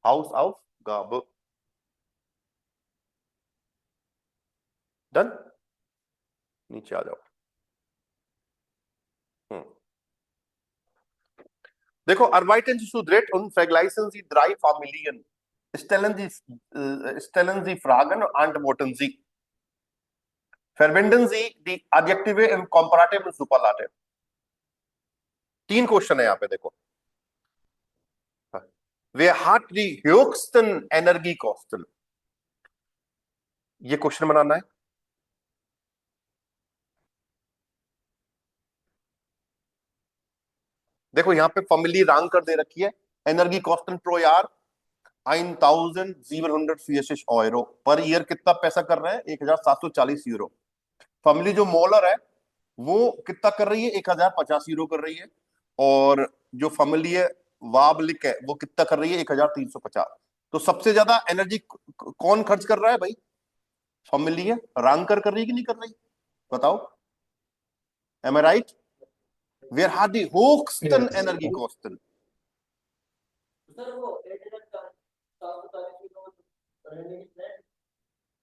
हाउस ऑफ गाबर, डन। नीचे आ जाओ। देखो, Arbeiten Sie zu dritt und vergleichen Sie 3 Familien. Stellen Sie Fragen und antworten Sie. Verwenden Sie die Adjektive im Komparativ und Superlativ. 3 question है यहाँ पे, देखो। Wer hat die höchsten Energiekosten? ये क्वेश्चन बनाना है। देखो यहाँ पे फैमिली रैंक कर दे रखी है, एनर्जी कॉस्टन प्रो यार 1740 euro पर ईयर। कितना पैसा कर रहे हैं? 1740 यूरो। फैमिली जो मोलर है वो कितना कर रही है? 1050 यूरो कर रही है। और जो फैमिली है वाबलिक है वो कितना कर रही है? 1350। तो सबसे ज्यादा एनर्जी कौन खर्च कर रहा है भाई? फैमिली है। रैंकर कर रही है कि नहीं कर रही? बताओ, एम आई राइट? वेयर हैड द होक्स्टन Yes. एनर्जी कॉस्टन?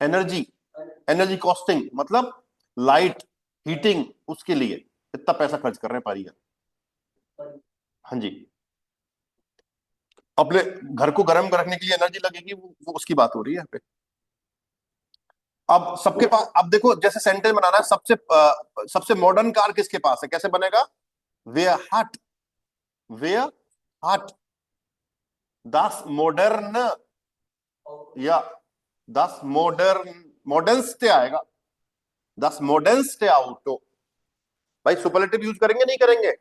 एनर्जी, एनर्जी कॉस्टिंग मतलब लाइट हीटिंग, उसके लिए इतना पैसा खर्च कर रहे हैं पर ईयर। हाँ जी, अपने घर को गर्म रखने के लिए एनर्जी लगेगी, वो उसकी बात हो रही है यहाँ पे। अब सबके पास, अब देखो जैसे सेंटेंस बनाना है, सबसे मॉडर्न कार किसके पास है? कैसे बनेगा? वे हट, वे हट दस मॉडर्न, या दस मॉडर्नस्टे आएगा, दस मॉडर्नस्टे आउटो। भाई सुपरलेटिव यूज करेंगे नहीं करेंगे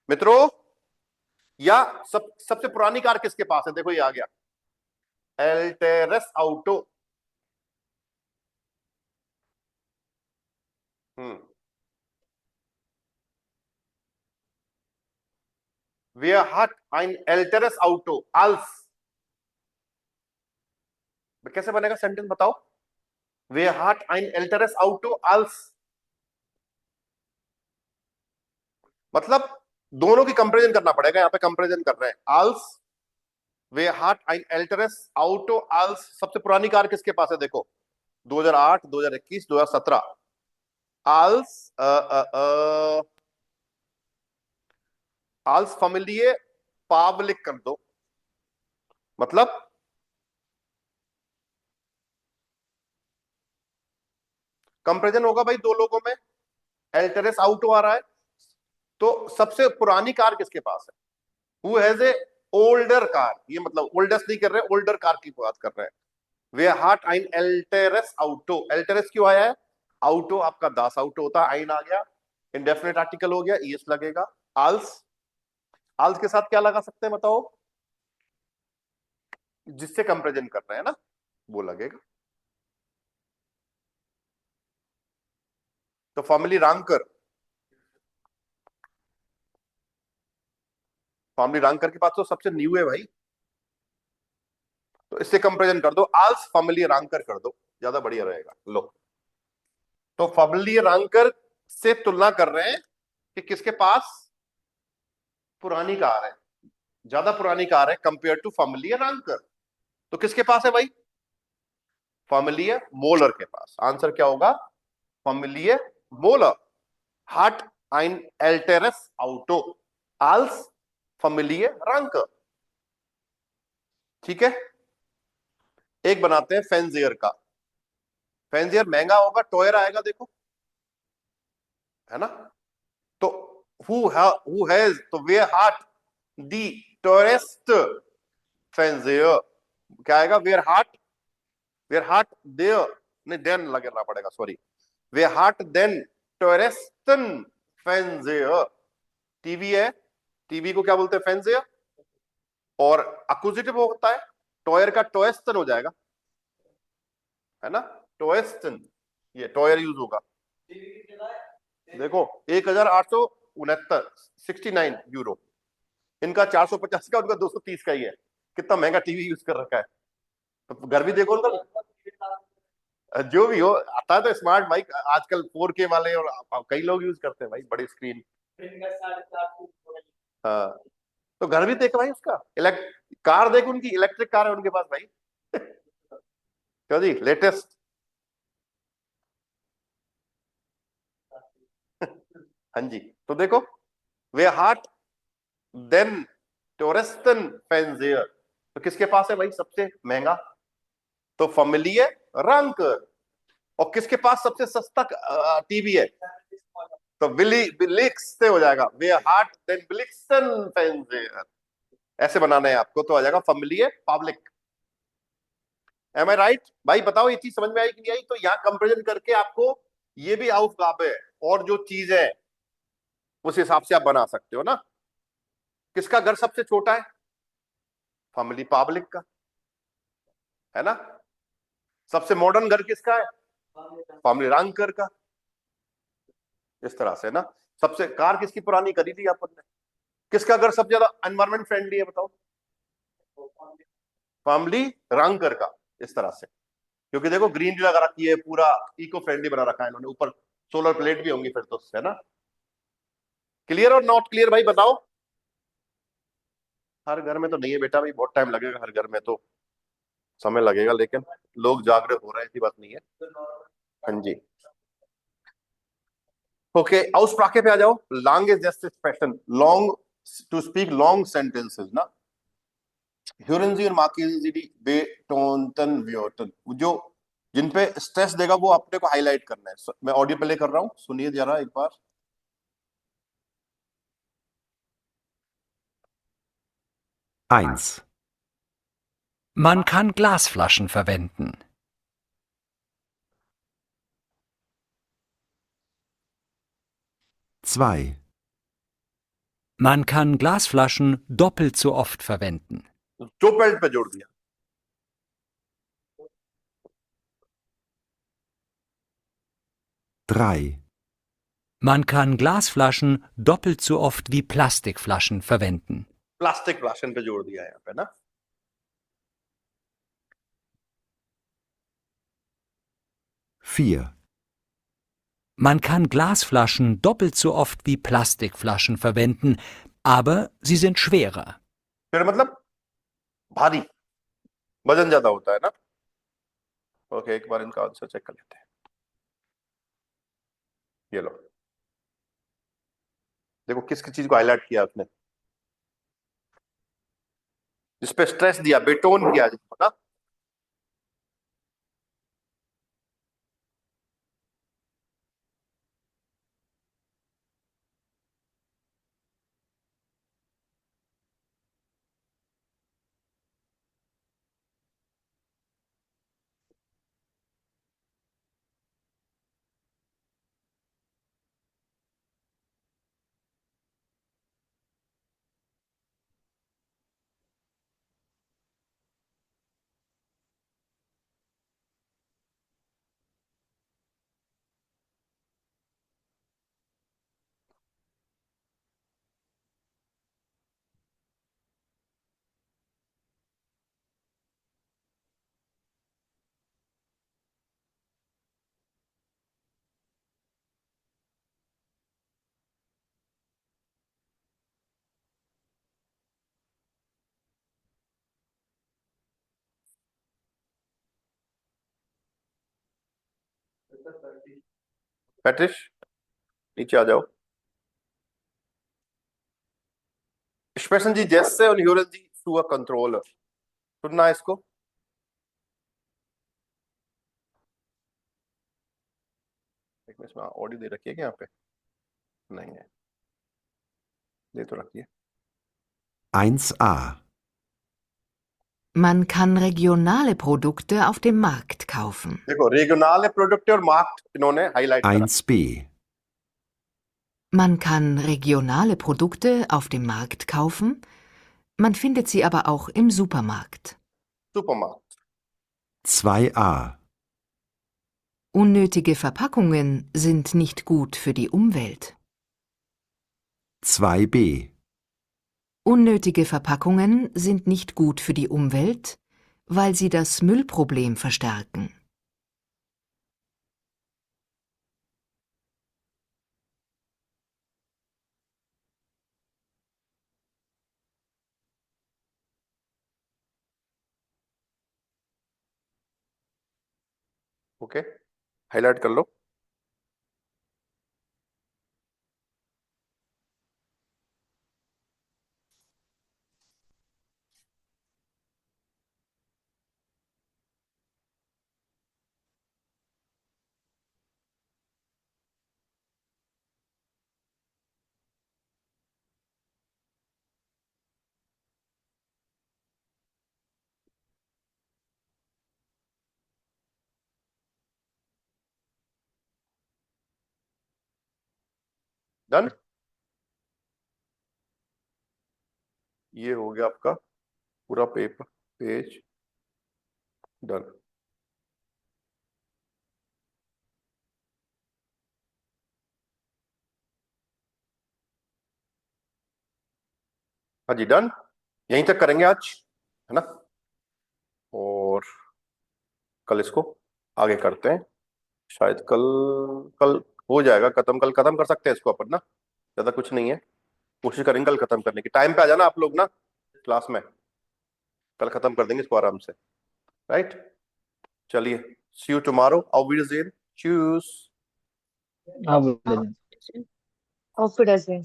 मित्रों? या सबसे पुरानी कार किसके पास है? देखो ये आ गया, एल्टेरस आउटो। Wer hat ein älteres Auto als? कैसे बनेगा सेंटेंस बताओ? Wer hat ein älteres Auto als? मतलब दोनों की कंपैरिजन करना पड़ेगा, यहाँ पे कंपैरिजन कर रहे हैं। als, wer hat ein älteres Auto als? सबसे पुरानी कार किसके पास है? देखो 2008, 2021, 2017। als als familie पब्लिक कर दो, मतलब कंपैरिजन होगा भाई दो लोगों में। एल्टेरस आउटो आ रहा है, तो सबसे पुरानी कार किसके पास है? Who has a older car, ये मतलब ओल्डेस्ट नहीं कर रहे, ओल्डर कार की बात कर रहे हैं। वे हार्ट आइन एल्टेरस आउटो। एल्टेरस क्यों आया है? आउटो आपका दास आउटो होता है, आइन आ गया, इंडेफिनिट आर्टिकल हो गया, ईएस लगेगा। आल्स, आल्स के साथ क्या लगा सकते हैं बताओ? जिससे कंपैरिजन कर रहे हैं ना, वो लगेगा। तो फैमिली रैंकर, फैमिली रैंकर के पास तो सबसे न्यू है भाई, तो इससे कंपैरिजन कर दो, आल्स फैमिली रैंकर कर दो, ज्यादा बढ़िया रहेगा। लो, तो फैमिली रैंकर से तुलना कर रहे हैं कि किसके पास पुरानी कार है, ज्यादा पुरानी कार है कंपेयर टू फैमिली रैंकर। तो किसके पास है भाई? फैमिली मोलर के पास। आंसर क्या होगा? Family molar heart ein älteres Auto als Familie Ranke। ठीक है, एक बनाते हैं फैंजियर का। फैंजियर महंगा होगा, टॉयर आएगा, देखो है ना। तो who has, तो वे हार्ट दी टॉयरेस्ट फैंजियर, क्या आएगा? वेयर हार्ट देयर, नहीं देन लगना पड़ेगा, सॉरी। वे हार्ट देन टोरेस्टन फेंजेयर, टीवी है, टीवी को क्या बोलते हैं, फेंजेयर, और अक्यूजिटिव होता है, टॉयर का टोएस्टन हो जाएगा, है ना, टोएस्टन, ये टॉयर यूज होगा। देखो 1869 यूरो, इनका 450 का, उनका 230 का ही है। कितना महंगा टीवी यूज कर रखा है, तो घर भी देखो उनका, जो भी हो, आता है तो स्मार्ट भाई, आजकल 4K वाले और कई लोग यूज करते हैं भाई, बड़ी स्क्रीन। हाँ, तो घर भी देख भाई उसका, कार देख, उनकी इलेक्ट्रिक कार है उनके पास भाई। क्यों जी, लेटेस्ट। हाँ जी, तो देखो, वे हार्ट देन टोरेस्टन फेंजेयर, तो किसके पास है भाई सबसे महंगा, तो फैमिली रंकर। और किसके पास सबसे सस्ता टीवी है, तो बिलिक्स से हो जाएगा, वे हार्ट देन बिलिक्सन फेंजेयर, ऐसे बनाना है आपको, तो आ जाएगा family public. M I right भाई, बताओ ये चीज समझ में आई कि नहीं आई? तो यहां कंपेरिजन करके आपको ये भी आउटगाब है, और जो चीज है उस हिसाब से आप बना सकते हो ना। किसका घर सबसे छोटा है, फैमिली पब्लिक का, है ना। सबसे मॉडर्न घर किसका है, फैमिली रंकर का, इस तरह से ना। सबसे कार किसकी पुरानी खरीदी अपन ने, किसका घर सबसे ज्यादा एनवायरमेंट फ्रेंडली है, बताओ, फैमिली रंकर का, इस तरह से। क्योंकि देखो ग्रीन लगा रखी है, पूरा इको फ्रेंडली बना रखा है इन्होंने, ऊपर सोलर प्लेट भी होंगी फिर तो, है ना। क्लियर और नॉट क्लियर भाई, बताओ। हर घर में तो नहीं है बेटा भाई, बहुत टाइम लगेगा, हर घर में तो समय लगेगा, लेकिन लोग जागरूक हो रहे हैं, ऐसी बात नहीं है। हाँ जी, ओके, aussprache पे आ जाओ। Long is just expression, long, to speak long sentences ना। Hören Sie und markieren Sie die betonten Wörter, जो जिन पे स्ट्रेस देगा वो अपने को हाईलाइट करना है। मैं ऑडियो प्ले कर रहा हूं, सुनिए जरा एक बार। 1. Man kann Glasflaschen verwenden. 2. Man kann Glasflaschen doppelt so oft verwenden. doppelt पे जोड़ दिया। 3. Man kann Glasflaschen doppelt so oft wie Plastikflaschen verwenden. Plastic फ्लाशन पे जोड़ दिया यहाँ पे ना। 4. Man kann Glasflaschen doppelt so oft wie Plastikflaschen verwenden, aber sie sind schwerer. फिर मतलब भारी, वजन ज्यादा होता है ना। ओके, एक बार इनका आंसर चेक कर लेते हैं। ये लो, देखो किस किस चीज को हाईलाइट किया उसने, जिस पे स्ट्रेस दिया, बेटोन किया जिसको ना। पैट्रिश नीचे आ जाओ। Sprechen Sie Gäste und hören Sie zur Kontrolle, सुनना है इसको। एक मिनट में ऑडियो दे रखी है क्या यहाँ पे, नहीं है, दे तो रखिए। 1a. Man kann regionale Produkte auf dem Markt kaufen. देखो regionale Produkte और Markt इन्होंने हाईलाइट करा 1b. Man kann regionale Produkte auf dem Markt kaufen, man findet sie aber auch im Supermarkt. Supermarkt 2a. Unnötige Verpackungen sind nicht gut für die Umwelt. 2b. Unnötige Verpackungen sind nicht gut für die Umwelt, weil sie das Müllproblem verstärken. Okay highlight कर लो done ये हो गया आपका पूरा paper page done हाँ जी done यहीं तक करेंगे आज है ना और कल इसको आगे करते हैं शायद कल कल हो जाएगा खत्म कल खत्म कर सकते हैं इसको अपन ना ज्यादा कुछ नहीं है कोशिश करेंगे कल खत्म करने की टाइम पे आ जाना आप लोग ना क्लास में कल खत्म कर देंगे इसको आराम से राइट चलिए see you tomorrow auf Wiedersehen tschüss हाँ, बोले। Auf Wiedersehen.